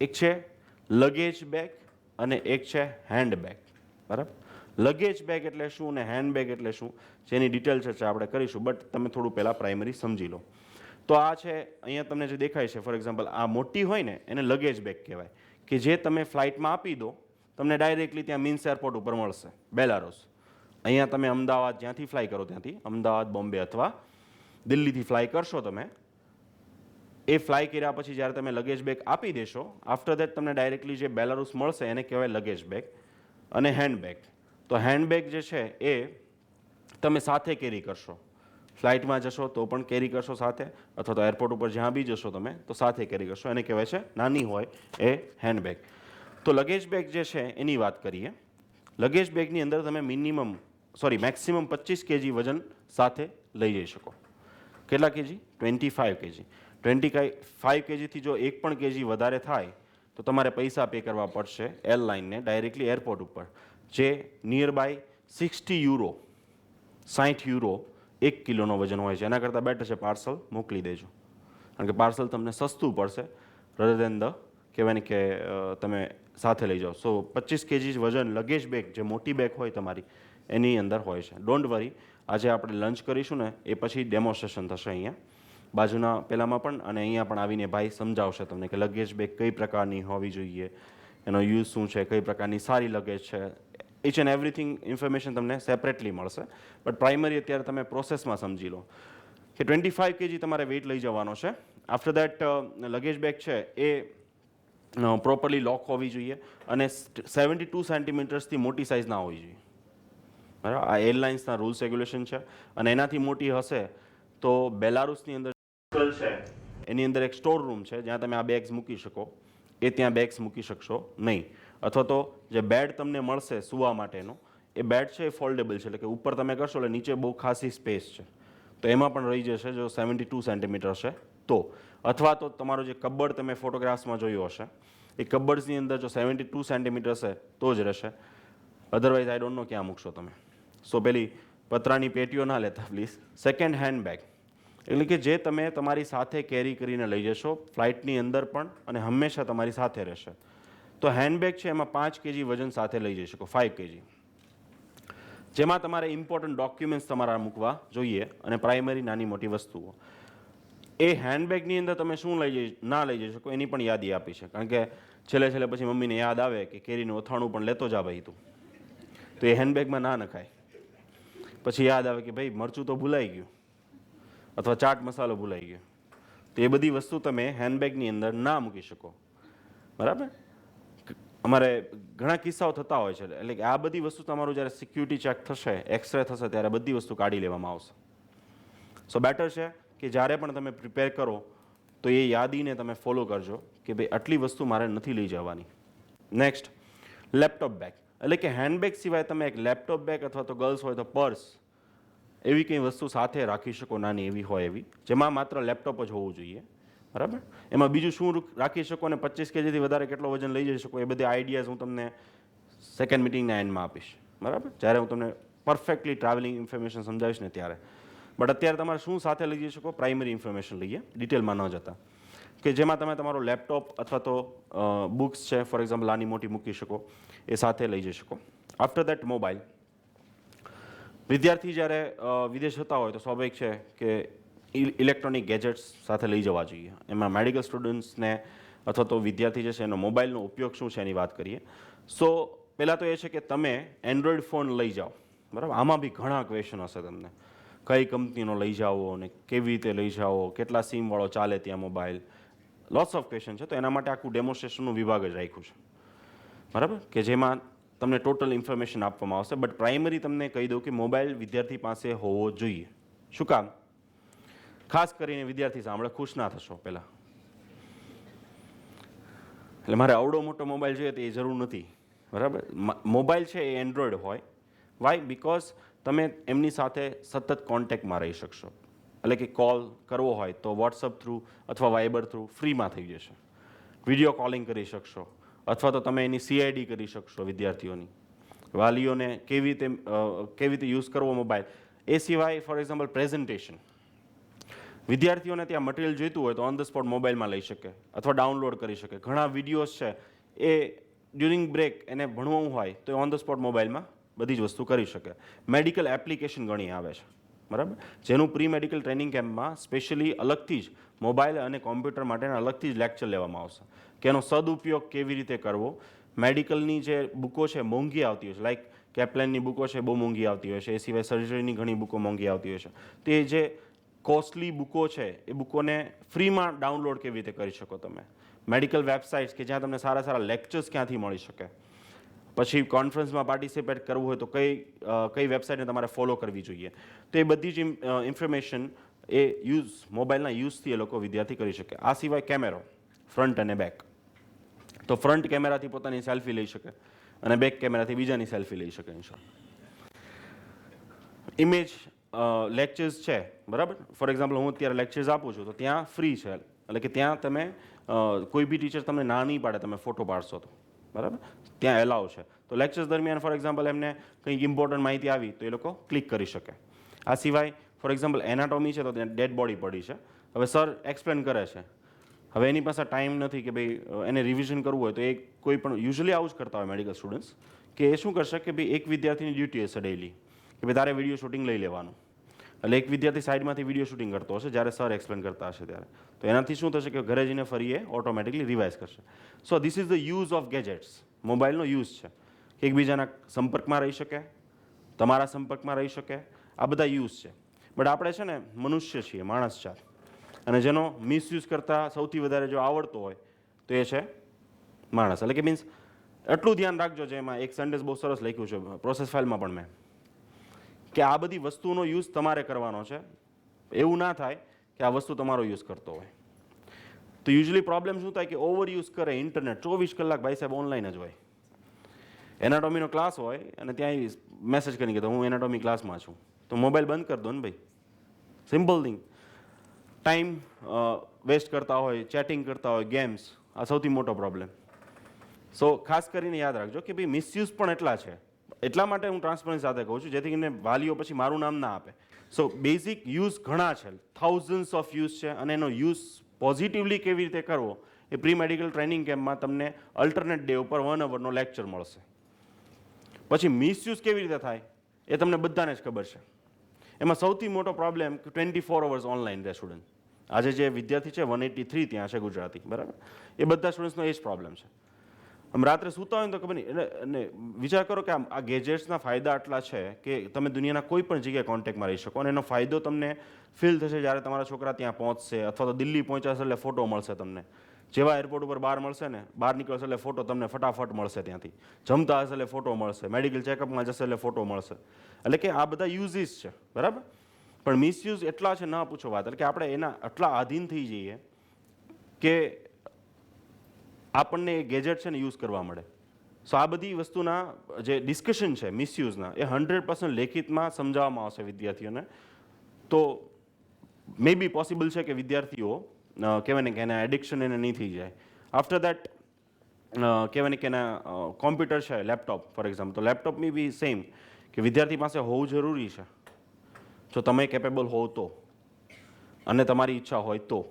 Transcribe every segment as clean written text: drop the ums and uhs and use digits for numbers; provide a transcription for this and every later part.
એક છે luggage bag અને એક છે હેન્ડ બેગ. બરાબર, લગેજ બેગ એટલે શું ને હેન્ડ બેગ એટલે શું, જેની ડિટેલ ચર્ચા આપણે કરીશું, બટ તમે થોડું પહેલાં પ્રાઇમરી સમજી લો. તો આ છે અહીંયા તમને જે દેખાય છે, ફોર એક્ઝામ્પલ આ મોટી હોય ને એને લગેજ બેગ કહેવાય, કે જે તમે ફ્લાઇટમાં આપી દો, તમને ડાયરેક્ટલી ત્યાં મિન્સ એરપોર્ટ ઉપર મળશે, બેલારુસ. અહીંયા તમે અમદાવાદ જ્યાંથી ફ્લાય કરો ત્યાંથી, અમદાવાદ, બોમ્બે અથવા દિલ્હીથી ફ્લાય કરશો તમે, એ ફ્લાય કર્યા પછી જ્યારે તમે લગેજ બેગ આપી દેશો, આફ્ટર દેટ તમને ડાયરેક્ટલી જે બેલારુસ મળશે એને કહેવાય લગેજ બેગ અને હેન્ડ બેગ. તો હેન્ડ બેગ જે છે એ તમે સાથે કેરી કરશો, ફ્લાઇટમાં જશો તો પણ કેરી કરશો સાથે, અથવા તો એરપોર્ટ ઉપર જ્યાં બી જશો તમે તો સાથે કેરી કરશો, એને કહેવાય છે નાની હોય એ હેન્ડ બેગ. તો લગેજ બેગ જે છે એની વાત કરીએ. લગેજ બેગની અંદર તમે મેક્સિમમ 25 kg વજન સાથે લઈ જઈ શકો. કેટલા કેજી? 25 kg. 25 kgથી જો એક પણ કેજી વધારે થાય તો તમારે પૈસા પે કરવા પડશે એરલાઇનને ડાયરેક્ટલી એરપોર્ટ ઉપર, જે નિયર બાય 60 યુરો, 60 યુરો 1 કિલોનો વજન હોય છે. એના કરતાં બેટર છે પાર્સલ મોકલી દેજો, કારણ કે પાર્સલ તમને સસ્તું પડશે રધર દેન ધ કહેવાય ને કે તમે સાથે લઈ જાઓ. સો 25 kg વજન લગેજ બેગ જે મોટી બેગ હોય તમારી એની અંદર હોય છે. ડોન્ટ વરી, આજે આપણે લંચ કરીશું ને એ પછી ડેમોન્સ્ટ્રેશન થશે અહીંયા બાજુના પેલામાં પણ, અને અહીંયા પણ આવીને ભાઈ સમજાવશે તમને કે લગેજ બેગ કઈ પ્રકારની હોવી જોઈએ, એનો યુઝ શું છે, કઈ પ્રકારની સારી લગેજ છે, ઇચ એન્ડ એવરીથિંગ ઇન્ફોર્મેશન તમને સેપરેટલી મળશે. બટ પ્રાઇમરી અત્યારે તમે પ્રોસેસમાં સમજી લો કે 25 kg તમારે વેઇટ લઈ જવાનો છે. આફ્ટર દેટ લગેજ બેગ છે એ પ્રોપરલી લોક હોવી જોઈએ અને 72 સેન્ટીમીટર્સથી મોટી સાઇઝ ના હોવી જોઈએ. બરાબર, આ એરલાઇન્સના રૂલ્સ રેગ્યુલેશન છે, અને એનાથી મોટી હશે તો બેલારુસની અંદર છે એની અંદર એક સ્ટોર રૂમ છે જ્યાં તમે આ બેગ્સ મૂકી શકો, એ ત્યાં બેગ્સ મૂકી શકશો નહીં. અથવા તો જે બેડ તમને મળશે સૂવા માટેનો, એ બેડ છે એ ફોલ્ડેબલ છે, એટલે કે ઉપર તમે કરશો એટલે નીચે બહુ ખાસી સ્પેસ છે, તો એમાં પણ રહી જશે જો 72 સેન્ટીમીટર છે તો. અથવા તો તમારો જે કબડ તમે ફોટોગ્રાફ્સમાં જોયો હશે, એ કબડ્સની અંદર જો 72 સેન્ટીમીટર છે તો જ રહેશે, અધરવાઇઝ આઈ ડોન્ટ નો ક્યાં મૂકશો તમે. સો પેલી પતરાની પેટીઓ ના લેતા પ્લીઝ. સેકન્ડ હેન્ડ બેગ એટલે કે જે તમે તમારી સાથે કેરી કરીને લઈ જશો ફ્લાઇટની અંદર પણ અને હંમેશા તમારી સાથે રહેશે. તો હેન્ડબેગ છે એમાં 5 kg વજન સાથે લઈ જઈ શકો, 5 kg, જેમાં તમારે ઇમ્પોર્ટન્ટ ડોક્યુમેન્ટ્સ તમારા મૂકવા જોઈએ અને પ્રાઇમરી નાની મોટી વસ્તુઓ. એ હેન્ડબેગની અંદર તમે શું ના લઈ જઈ શકો એની પણ યાદી આપી છે, કારણ કે છેલ્લે પછી મમ્મીને યાદ આવે કે કેરીનું અથાણું પણ લેતો જા ભાઈ તું, તો એ હેન્ડબેગમાં ના નખાય. પછી યાદ આવે કે ભાઈ મરચું તો ભૂલાઈ ગયું અથવા ચાટ મસાલો ભૂલાઈ ગયો, તો એ બધી વસ્તુ તમે હેન્ડબેગની અંદર ના મૂકી શકો. બરાબર, અમારે ઘણા કિસ્સાઓ થતા હોય છે, એટલે કે આ બધી વસ્તુ તમારું જ્યારે સિક્યુરિટી ચેક થશે, એક્સરે થશે, ત્યારે બધી વસ્તુ કાઢી લેવામાં આવશે. સો બેટર છે કે જ્યારે પણ તમે પ્રિપેર કરો તો એ યાદીને તમે ફોલો કરજો કે ભાઈ આટલી વસ્તુ મારે નથી લઈ જવાની. નેક્સ્ટ, લેપટોપ બેગ, એટલે કે હેન્ડબેગ સિવાય તમે એક લેપટોપ બેગ અથવા તો ગર્લ્સ હોય તો પર્સ, એવી કંઈ વસ્તુ સાથે રાખી શકો નાની એવી હોય એવી, જેમાં માત્ર લેપટોપ જ હોવું જોઈએ. બરાબર, એમાં બીજું શું રાખી શકો અને 25 kgથી વધારે કેટલો વજન લઈ જઈ શકો એ બધી આઈડિયાઝ હું તમને સેકન્ડ મિટિંગના એન્ડમાં આપીશ. બરાબર, જ્યારે હું તમને પરફેક્ટલી ટ્રાવેલિંગ ઇન્ફોર્મેશન સમજાવીશ ને ત્યારે. બટ અત્યારે તમારે શું સાથે લઈ જઈ શકો, પ્રાઇમરી ઇન્ફોર્મેશન લઈએ, ડિટેલમાં ન જતા, કે જેમાં તમે તમારો લેપટોપ અથવા તો બુક્સ છે ફોર એક્ઝામ્પલ નાની મોટી મૂકી શકો, એ સાથે લઈ જઈ શકો. After that mobile. વિદ્યાર્થી જ્યારે વિદેશ જતા હોય તો સ્વાભાવિક છે કે ઇલેક્ટ્રોનિક ગેજેટ્સ સાથે લઈ જવા જોઈએ. એમાં મેડિકલ સ્ટુડન્ટ્સને અથવા તો વિદ્યાર્થી જે છે એનો મોબાઈલનો ઉપયોગ શું છે એની વાત કરીએ. સો પહેલાં તો એ છે કે તમે એન્ડ્રોઈડ ફોન લઈ જાઓ. બરાબર, આમાં બી ઘણા ક્વેશ્ચન હશે તમને, કઈ કંપનીનો લઈ જાઓ અને કેવી રીતે લઈ જાઓ, કેટલા સિમવાળો ચાલે ત્યાં મોબાઈલ, લોટ્સ ઓફ ક્વેશ્ચન છે. તો એના માટે આખું ડેમોન્સ્ટ્રેશનનું વિભાગ જ રાખ્યું છે. બરાબર, કે જેમાં તમને ટોટલ ઇન્ફોર્મેશન આપવામાં આવશે. બટ પ્રાઇમરી તમને કહી દઉં કે મોબાઈલ વિદ્યાર્થી પાસે હોવો જોઈએ. શું કામ? ખાસ કરીને વિદ્યાર્થી સાંભળે ખુશ ના થશો પહેલાં, એટલે મારે આવડો મોટો મોબાઈલ જોઈએ તો એ જરૂર નથી. બરાબર, મોબાઈલ છે એ એન્ડ્રોઈડ હોય. વાય? બિકોઝ તમે એમની સાથે સતત કોન્ટેક્ટમાં રહી શકશો. એટલે કે કોલ કરવો હોય તો વોટ્સઅપ થ્રુ અથવા વાઇબર થ્રુ ફ્રીમાં થઈ જશે. વિડીયો કોલિંગ કરી શકશો, અથવા તો તમે એની CID કરી શકશો વિદ્યાર્થીઓની, વાલીઓને કેવી રીતે યુઝ કરવો મોબાઈલ. એ સિવાય ફોર એક્ઝામ્પલ પ્રેઝન્ટેશન, વિદ્યાર્થીઓને ત્યાં મટીરિયલ જોઈતું હોય તો ઓન ધ સ્પોટ મોબાઈલમાં લઈ શકે અથવા ડાઉનલોડ કરી શકે. ઘણા વિડીયોઝ છે એ ડ્યુરિંગ બ્રેક એને ભણવું હોય તો ઓન ધ સ્પોટ મોબાઈલમાં બધી જ વસ્તુ કરી શકે. મેડિકલ એપ્લિકેશન ઘણી આવે છે, બરાબર, જેનું પ્રી મેડિકલ ટ્રેનિંગ કેમ્પમાં સ્પેશિયલી અલગથી જ મોબાઈલ અને કોમ્પ્યુટર માટેના અલગથી જ લેક્ચર લેવામાં આવશે કે એનો સદુપયોગ કેવી રીતે કરવો. મેડિકલની જે બુકો છે મોંઘી આવતી હોય છે, લાઈક કેપ્લેનની બુકો છે બહુ મોંઘી આવતી હોય છે, એ સિવાય સર્જરીની ઘણી બુકો મોંઘી આવતી હોય છે. તો એ જે કોસ્ટલી બુકો છે એ બુકોને ફ્રીમાં ડાઉનલોડ કેવી રીતે કરી શકો તમે. મેડિકલ વેબસાઇટ્સ કે જ્યાં તમને સારા સારા લેક્ચર્સ ક્યાંથી મળી શકે. પછી કોન્ફરન્સમાં પાર્ટિસિપેટ કરવું હોય તો કઈ વેબસાઇટને તમારે ફોલો કરવી જોઈએ. તો એ બધી જ ઇન્ફોર્મેશન એ મોબાઈલના યુઝથી એ લોકો વિદ્યાર્થી કરી શકે. આ સિવાય કેમેરો ફ્રન્ટ અને બેક. તો ફ્રન્ટ કેમેરાથી પોતાની સેલ્ફી લઈ શકે અને બેક કેમેરાથી બીજાની સેલ્ફી લઈ શકે. ઇમેજ લેક્ચર્સ છે, બરાબર. ફોર એક્ઝામ્પલ હું અત્યારે લેક્ચર્સ આપું છું તો ત્યાં ફ્રી છે, એટલે કે ત્યાં તમે કોઈ બી ટીચર તમને ના નહીં પાડે તમે ફોટો પાડશો તો, બરાબર, ત્યાં એલાવ છે. તો લેક્ચર્સ દરમિયાન ફોર એક્ઝામ્પલ એમને કંઈક ઇમ્પોર્ટન્ટ માહિતી આવી તો એ લોકો ક્લિક કરી શકે. આ સિવાય ફોર એક્ઝામ્પલ એનાટોમી છે તો ત્યાં ડેડ બોડી પડી છે, હવે સર એક્સપ્લેન કરે છે, હવે એની પાસે ટાઈમ નથી કે ભાઈ એને રિવિઝન કરવું હોય તો એ કોઈ પણ યુઝ્યુઅલી આવું જ કરતા હોય મેડિકલ સ્ટુડન્ટ્સ કે એ શું કરશે કે ભાઈ એક વિદ્યાર્થીની ડ્યુટી હશે ડેઇલી કે ભાઈ તારે વિડીયો શૂટિંગ લઈ લેવાનું, એટલે એક વિદ્યાર્થી સાઈડમાંથી વિડીયો શૂટિંગ કરતો હશે જ્યારે સર એક્સપ્લેન કરતા હશે ત્યારે. તો એનાથી શું થશે કે ઘરે જઈને ફરી એ ઓટોમેટિકલી રિવાઇઝ કરશે. So this is the use of gadgets. મોબાઈલનો યુઝ છે કે એકબીજાના સંપર્કમાં રહી શકે, તમારા સંપર્કમાં રહી શકે, આ બધા યુઝ છે. બટ આપણે છે ને મનુષ્ય છીએ, માણસ છે, અને જેનો મિસયુઝ કરતાં સૌથી વધારે જો આવડતો હોય તો એ છે માણસ. એટલે કે મીન્સ એટલું ધ્યાન રાખજો, જેમાં એક સેન્ટેન્સ બહુ સરસ લખ્યું છે પ્રોસેસ ફાઇલમાં પણ મેં, કે આ બધી વસ્તુનો યુઝ તમારે કરવાનો છે. એવું ના થાય કે આ વસ્તુ તમારો યુઝ કરતો હોય. તો યુઝ્યુઅલી પ્રોબ્લેમ શું થાય કે ઓવર યુઝ કરે ઇન્ટરનેટ 24 કલાક ભાઈ સાહેબ ઓનલાઈન જ હોય. એનાટોમીનો ક્લાસ હોય અને ત્યાં મેસેજ કરી કે હું એનાટોમી ક્લાસમાં છું, તો મોબાઈલ બંધ કરી દો ને ભાઈ, સિમ્પલ થિંગ. ટાઈમ વેસ્ટ કરતા હોય, ચેટિંગ કરતા હોય, ગેમ્સ, આ સૌથી મોટો પ્રોબ્લેમ. સો ખાસ કરીને યાદ રાખજો કે ભાઈ મિસયુઝ પણ એટલા છે. એટલા માટે હું ટ્રાન્સપરન્સી સાથે કહું છું જેથી કરીને વાલીઓ પછી મારું નામ ના આપે. સો બેઝિક યુઝ ઘણા છે, થાઉઝન્ડ્સ ઓફ યુઝ છે, અને એનો યુઝ પોઝિટિવલી કેવી રીતે કરવો એ પ્રી મેડિકલ ટ્રેનિંગ કેમ્પમાં તમને અલ્ટરનેટ ડે ઉપર 1 અવરનો લેક્ચર મળશે. પછી મિસયુઝ કેવી રીતે થાય એ તમને બધાને જ ખબર છે. એમાં સૌથી મોટો પ્રોબ્લેમ 24 અવર્સ ઓનલાઈન રહે સ્ટુડન્ટ. આજે જે વિદ્યાર્થી છે 183 ત્યાં છે ગુજરાતી, બરાબર, એ બધા સ્ટુડન્ટ્સનો એ જ પ્રોબ્લેમ છે. આમ રાત્રે સૂતા હોય ને તો ખબર નહીં, અને વિચાર કરો કે આ ગેજેટ્સના ફાયદા આટલા છે કે તમે દુનિયાના કોઈ પણ જગ્યાએ કોન્ટેક્ટમાં રહી શકો, અને એનો ફાયદો તમને ફીલ થશે જ્યારે તમારા છોકરા ત્યાં પહોંચશે અથવા તો દિલ્હી પહોંચાશે એટલે ફોટો મળશે તમને. જેવા એરપોર્ટ ઉપર બહાર મળશે ને, બહાર નીકળશે એટલે ફોટો તમને ફટાફટ મળશે ત્યાંથી. જમતા હશે એટલે ફોટો મળશે, મેડિકલ ચેકઅપમાં જશે એટલે ફોટો મળશે. એટલે કે આ બધા યુઝીસ છે, બરાબર. પણ મિસયુઝ એટલા છે ના પૂછો વાત. એટલે કે આપણે એના આટલા આધીન થઈ જઈએ કે આપણને એ ગેજેટ છે ને યુઝ કરવા મળે. સો આ બધી વસ્તુના જે ડિસ્કશન છે મિસયુઝના એ 100% લેખિતમાં સમજાવવામાં આવશે વિદ્યાર્થીઓને. તો મે બી પોસિબલ છે કે વિદ્યાર્થીઓ કહેવાય ને કે એના એડિક્શન એને નહીં થઈ જાય. આફ્ટર દેટ કહેવાય ને કે એના કોમ્પ્યુટર છે, લેપટોપ ફોર એક્ઝામ્પલ, તો લેપટોપની બી સેમ કે વિદ્યાર્થી પાસે હોવું જરૂરી છે જો તમે કેપેબલ હોવ તો, અને તમારી ઈચ્છા હોય તો.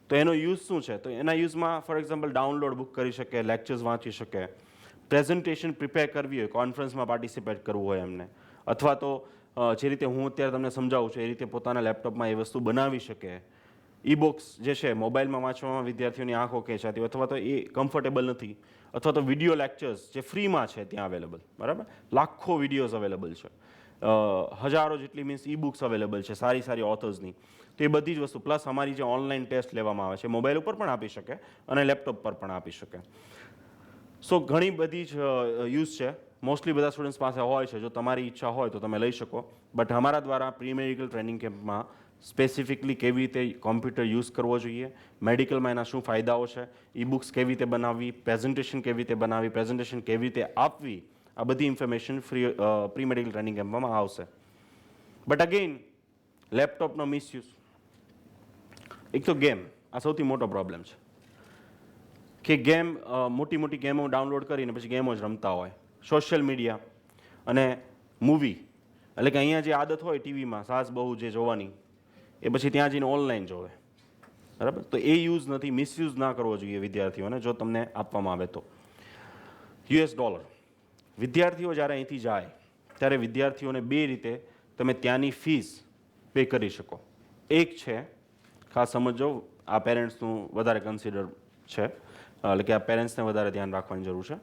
તો એનો યુઝ શું છે? તો એના યુઝમાં ફોર એક્ઝામ્પલ ડાઉનલોડ બુક કરી શકે, લેક્ચર્સ વાંચી શકે, પ્રેઝન્ટેશન પ્રિપેર કરવી હોય, કોન્ફરન્સમાં પાર્ટિસિપેટ કરવું હોય એમને, અથવા તો જે રીતે હું અત્યારે તમને સમજાવું છું એ રીતે પોતાના લેપટોપમાં એ વસ્તુ બનાવી શકે. ઈ બુક્સ જે છે મોબાઈલમાં વાંચવામાં વિદ્યાર્થીઓની આંખો ખેંચાતી હોય અથવા તો એ કમ્ફર્ટેબલ નથી, અથવા તો વિડીયો લેક્ચર્સ જે ફ્રીમાં છે ત્યાં અવેલેબલ, બરાબર, લાખો વિડીયોઝ અવેલેબલ છે, હજારો જેટલી મીન્સ ઈ બુક્સ અવેલેબલ છે સારી સારી ઓથર્સની. તો એ બધી જ વસ્તુ પ્લસ અમારી જે ઓનલાઈન ટેસ્ટ લેવામાં આવે છે મોબાઈલ ઉપર પણ આપી શકે અને લેપટોપ પર પણ આપી શકે. સો ઘણી બધી જ યુઝ છે. મોસ્ટલી બધા સ્ટુડન્ટ્સ પાસે હોય છે. જો તમારી ઈચ્છા હોય તો તમે લઈ શકો. બટ અમારા દ્વારા પ્રી મેડિકલ ટ્રેનિંગ કેમ્પમાં સ્પેસિફિકલી કેવી રીતે કોમ્પ્યુટર યુઝ કરવો જોઈએ, મેડિકલમાં એના શું ફાયદાઓ છે, ઈ બુક્સ કેવી રીતે બનાવવી, પ્રેઝન્ટેશન કેવી રીતે બનાવવી, પ્રેઝન્ટેશન કેવી રીતે આપવી, આ બધી ઇન્ફોર્મેશન પ્રી મેડિકલ ટ્રેનિંગ કેમ્પમાં આવશે. બટ અગેઇન લેપટોપનો મિસયુઝ, એક તો ગેમ, આ સૌથી મોટો પ્રોબ્લેમ છે કે ગેમ, મોટી મોટી ગેમો ડાઉનલોડ કરીને પછી ગેમો જ રમતા હોય. સોશિયલ મીડિયા અને મૂવી, એટલે કે અહીંયા જે આદત હોય ટીવીમાં સાસ બહુ જે જોવાની એ પછી ત્યાં જઈને ઓનલાઈન જોવે, બરાબર. તો એ યુઝ નથી, મિસયુઝ ના કરવો જોઈએ વિદ્યાર્થીઓને જો તમને આપવામાં આવે તો. $, વિદ્યાર્થીઓ જ્યારે અહીંથી જાય ત્યારે વિદ્યાર્થીઓને બે રીતે તમે ત્યાંની ફીસ પે કરી શકો. એક છે, ખાસ સમજો, આ પેરેન્ટ્સનું વધારે કન્સિડર છે, એટલે કે આ પેરેન્ટ્સને વધારે ધ્યાન રાખવાની જરૂર છે.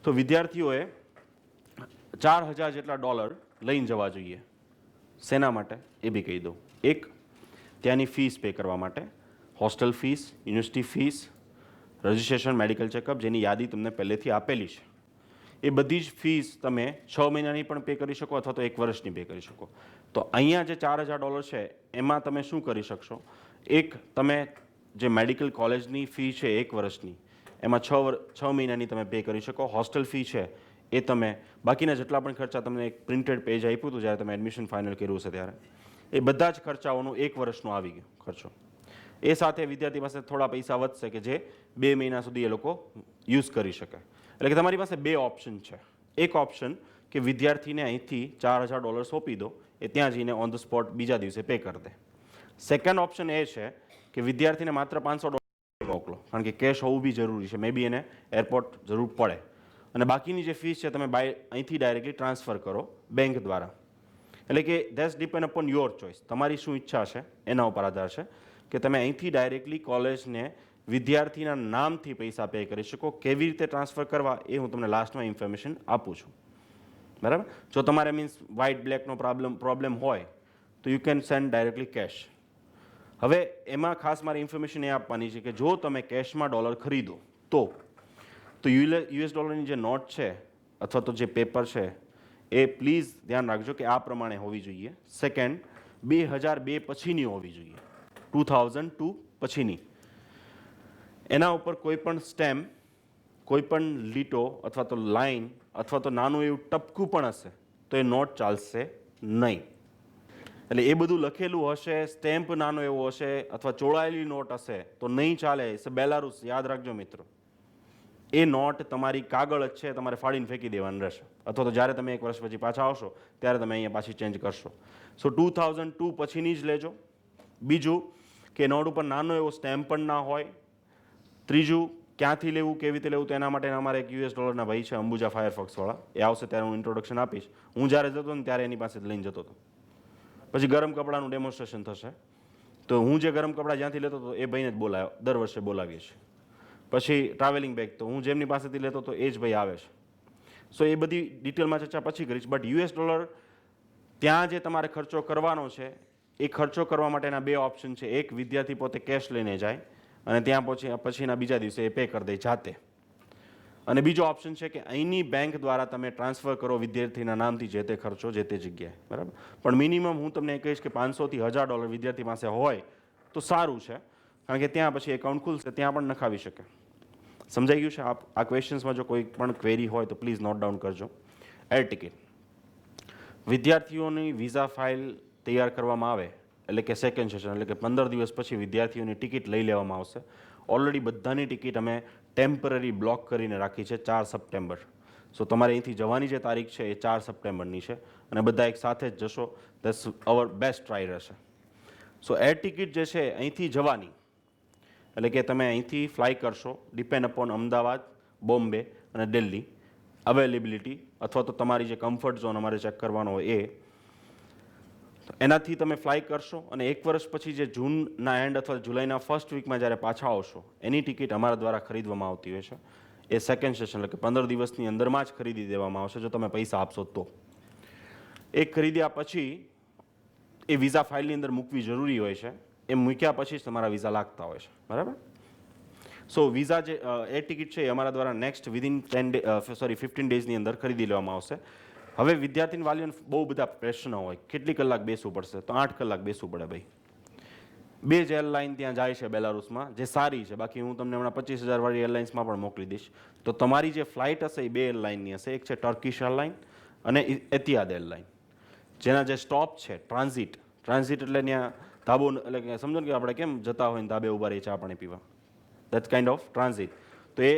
તો વિદ્યાર્થીઓએ $4,000 જેટલા લઈને જવા જોઈએ. શેના માટે એ બી કહી દઉં. એક, ત્યાંની ફીસ પે કરવા માટે, hostel fees, university fees, registration, medical checkup, જેની યાદી તમને પહેલેથી આપેલી છે. એ બધી જ ફીસ તમે 6 મહિનાની પણ પે કરી શકો અથવા તો 1 વર્ષની પે કરી શકો. તો અહીંયા જે $4,000 છે એમાં તમે શું કરી શકશો? એક, તમે જે મેડિકલ કોલેજની ફી છે 1 વર્ષની, એમાં 6 મહિનાની તમે પે કરી શકો. હોસ્ટેલ ફી છે એ તમે, બાકીના જેટલા પણ ખર્ચા, તમને એક પ્રિન્ટેડ પેજ આપ્યું હતું જ્યારે તમે એડમિશન ફાઇનલ કર્યું છે ત્યારે, એ બધા જ ખર્ચાઓનું 1 વર્ષનો આવી ગયો ખર્ચો. એ સાથે વિદ્યાર્થી પાસે થોડા પૈસા વધશે કે જે 2 મહિના સુધી એ લોકો યુઝ કરી શકે. એટલે કે તમારી પાસે 2 ઓપ્શન છે. એક ઓપ્શન કે વિદ્યાર્થીને અહીંથી $4,000 સોંપી દો, એ ત્યાં જઈને ઓન ધ સ્પોટ બીજા દિવસે પે કરી દે. સેકન્ડ ઓપ્શન એ છે કે વિદ્યાર્થીને માત્ર $500 મોકલો, કારણ કે કેશ હોવું બી જરૂરી છે, મે બી એને એરપોર્ટ જરૂર પડે, અને બાકીની જે ફીસ છે તમે અહીંથી ડાયરેક્ટલી ટ્રાન્સફર કરો બેંક દ્વારા. એટલે કે that's depend upon your choice. તમારી શું ઈચ્છા છે એના ઉપર આધાર છે કે તમે અહીંથી ડાયરેક્ટલી કોલેજને વિદ્યાર્થીના નામથી પૈસા પે કરી શકો. કેવી રીતે ટ્રાન્સફર કરવા એ હું તમને લાસ્ટમાં ઇન્ફોર્મેશન આપું છું, બરાબર. જો તમારે મીન્સ વ્હાઇટ બ્લેકનો પ્રોબ્લેમ હોય તો you can send directly cash. હવે એમાં ખાસ મારી ઇન્ફોર્મેશન એ આપવાની છે કે જો તમે કેશમાં ડોલર ખરીદો તો $ની જે નોટ છે અથવા તો જે પેપર છે એ પ્લીઝ ધ્યાન રાખજો કે આ પ્રમાણે હોવી જોઈએ. સેકન્ડ, 2002 પછીની હોવી જોઈએ, 2002 પછીની. એના ઉપર કોઈ પણ સ્ટેમ્પ, કોઈ પણ લીટો અથવા તો લાઈન અથવા તો નાનું એવું ટપકું પણ હશે તો એ નોટ ચાલશે નહીં. એટલે એ બધું લખેલું હશે, સ્ટેમ્પ નાનો એવો હશે અથવા ચોળાયેલી નોટ હશે તો નહીં ચાલે. બેલારુસ, યાદ રાખજો મિત્રો. એ નોટ તમારી કાગળ જ છે, તમારે ફાડીને ફેંકી દેવાનું રહેશે, અથવા તો જ્યારે તમે 1 વર્ષ પછી પાછા આવશો ત્યારે તમે અહીંયા પાછી ચેન્જ કરશો. સો 2002 પછીની જ લેજો. બીજું કે નોટ ઉપર નાનો એવો સ્ટેમ્પ પણ ના હોય. ત્રીજું, ક્યાંથી લેવું, કેવી રીતે લેવું, તો એના માટે અમારે એક $, ના ભાઈ છે અંબુજા ફાયરફોક્સવાળા, એ આવશે ત્યારે હું ઇન્ટ્રોડક્શન આપીશ. હું જ્યારે જતો ને ત્યારે એની પાસે લઈને જતો હતો. પછી ગરમ કપડાનું ડેમોન્સ્ટ્રેશન થશે, તો હું જે ગરમ કપડાં જ્યાંથી લેતો હતો એ ભાઈને જ બોલાવ્યો, દર વર્ષે બોલાવીએ છીએ. પછી ટ્રાવેલિંગ બેગ તો હું જેમની પાસેથી લેતો હતો એ જ ભાઈ આવે છે. સો એ બધી ડિટેલમાં ચર્ચા પછી કરીશ. બટ $, ત્યાં જે તમારે ખર્ચો કરવાનો છે એ ખર્ચો કરવા માટેના 2 ઓપ્શન છે. એક, વિદ્યાર્થી પોતે કેશ લઈને જાય અને ત્યાં પછીના બીજા દિવસે એ પે કરી દે જાતે. અને બીજો ઓપ્શન છે કે અહીંની બેંક દ્વારા તમે ટ્રાન્સફર કરો વિદ્યાર્થીના નામથી જે તે ખર્ચો જે તે જગ્યાએ, બરાબર. પણ મિનિમમ હું તમને એ કહીશ કે $500 થી $1,000 વિદ્યાર્થી પાસે હોય તો સારું છે, કારણ કે ત્યાં પછી એકાઉન્ટ ખુલશે, ત્યાં પણ નખાવી શકે. સમજાઈ ગયું છે? આ ક્વેશ્ચન્સમાં જો કોઈ પણ ક્વેરી હોય તો પ્લીઝ નોટ ડાઉન કરજો. એર ટિકિટ, વિદ્યાર્થીઓની વિઝા ફાઇલ તૈયાર કરવામાં આવે એટલે કે સેકન્ડ સેશન, એટલે કે 15 દિવસ પછી વિદ્યાર્થીઓની ટિકિટ લઈ લેવામાં આવશે. ઓલરેડી બધાની ટિકિટ અમે ટેમ્પરરી બ્લોક કરીને રાખી છે 4 સપ્ટેમ્બર. સો તમારે અહીંથી જવાની જે તારીખ છે એ 4 સપ્ટેમ્બરની છે અને બધા એક સાથે જ જશો. ધેટ્સ અવર બેસ્ટ ટ્રાય રહેશે. સો એર ટિકિટ જે છે અહીંથી જવાની, એટલે કે તમે અહીંથી ફ્લાય કરશો, ડિપેન્ડ અપોન અમદાવાદ, બોમ્બે અને દિલ્હી અવેલેબિલિટી, અથવા તો તમારી જે કમ્ફર્ટ ઝોન અમારે ચેક કરવાનો હોય એ, એનાથી તમે ફ્લાય કરશો અને 1 વર્ષ પછી જે જૂનના એન્ડ અથવા જુલાઈના ફર્સ્ટ વીકમાં જ્યારે પાછા આવશો એની ટિકિટ અમારા દ્વારા ખરીદવામાં આવતી હોય છે. એ સેકન્ડ સેશન, એટલે કે 15 દિવસની અંદરમાં જ ખરીદી દેવામાં આવશે જો તમે પૈસા આપશો તો. એ ખરીદ્યા પછી એ વિઝા ફાઇલની અંદર મૂકવી જરૂરી હોય છે. એ મૂક્યા પછી જ તમારા વિઝા લાગતા હોય છે, બરાબર. સો વિઝા જે એર ટિકિટ છે એ અમારા દ્વારા નેક્સ્ટ વિધિન 15 ડેઝની અંદર ખરીદી લેવામાં આવશે. હવે વિદ્યાર્થીની વાલીઓને બહુ બધા પ્રશ્નો હોય, કેટલી કલાક બેસવું પડશે? તો 8 કલાક બેસવું પડે ભાઈ. 2 જ એરલાઇન ત્યાં જાય છે બેલારુસમાં, જે સારી છે. બાકી હું તમને હમણાં 25,000 વાળી એરલાઇન્સમાં પણ મોકલી દઈશ. તો તમારી જે ફ્લાઇટ હશે એ 2 એરલાઇનની હશે. એક છે ટર્કિશ એરલાઇન અને એતિહાદ એરલાઇન, જેના જે સ્ટોપ છે ટ્રાન્ઝિટ એટલે ત્યાં ધાબો, એટલે કે સમજો ને કે આપણે કેમ જતા હોય ને ધાબે ઊભા રહી ચા પાણી પીવા, દેટ્સ કાઇન્ડ ઓફ ટ્રાન્ઝિટ. તો એ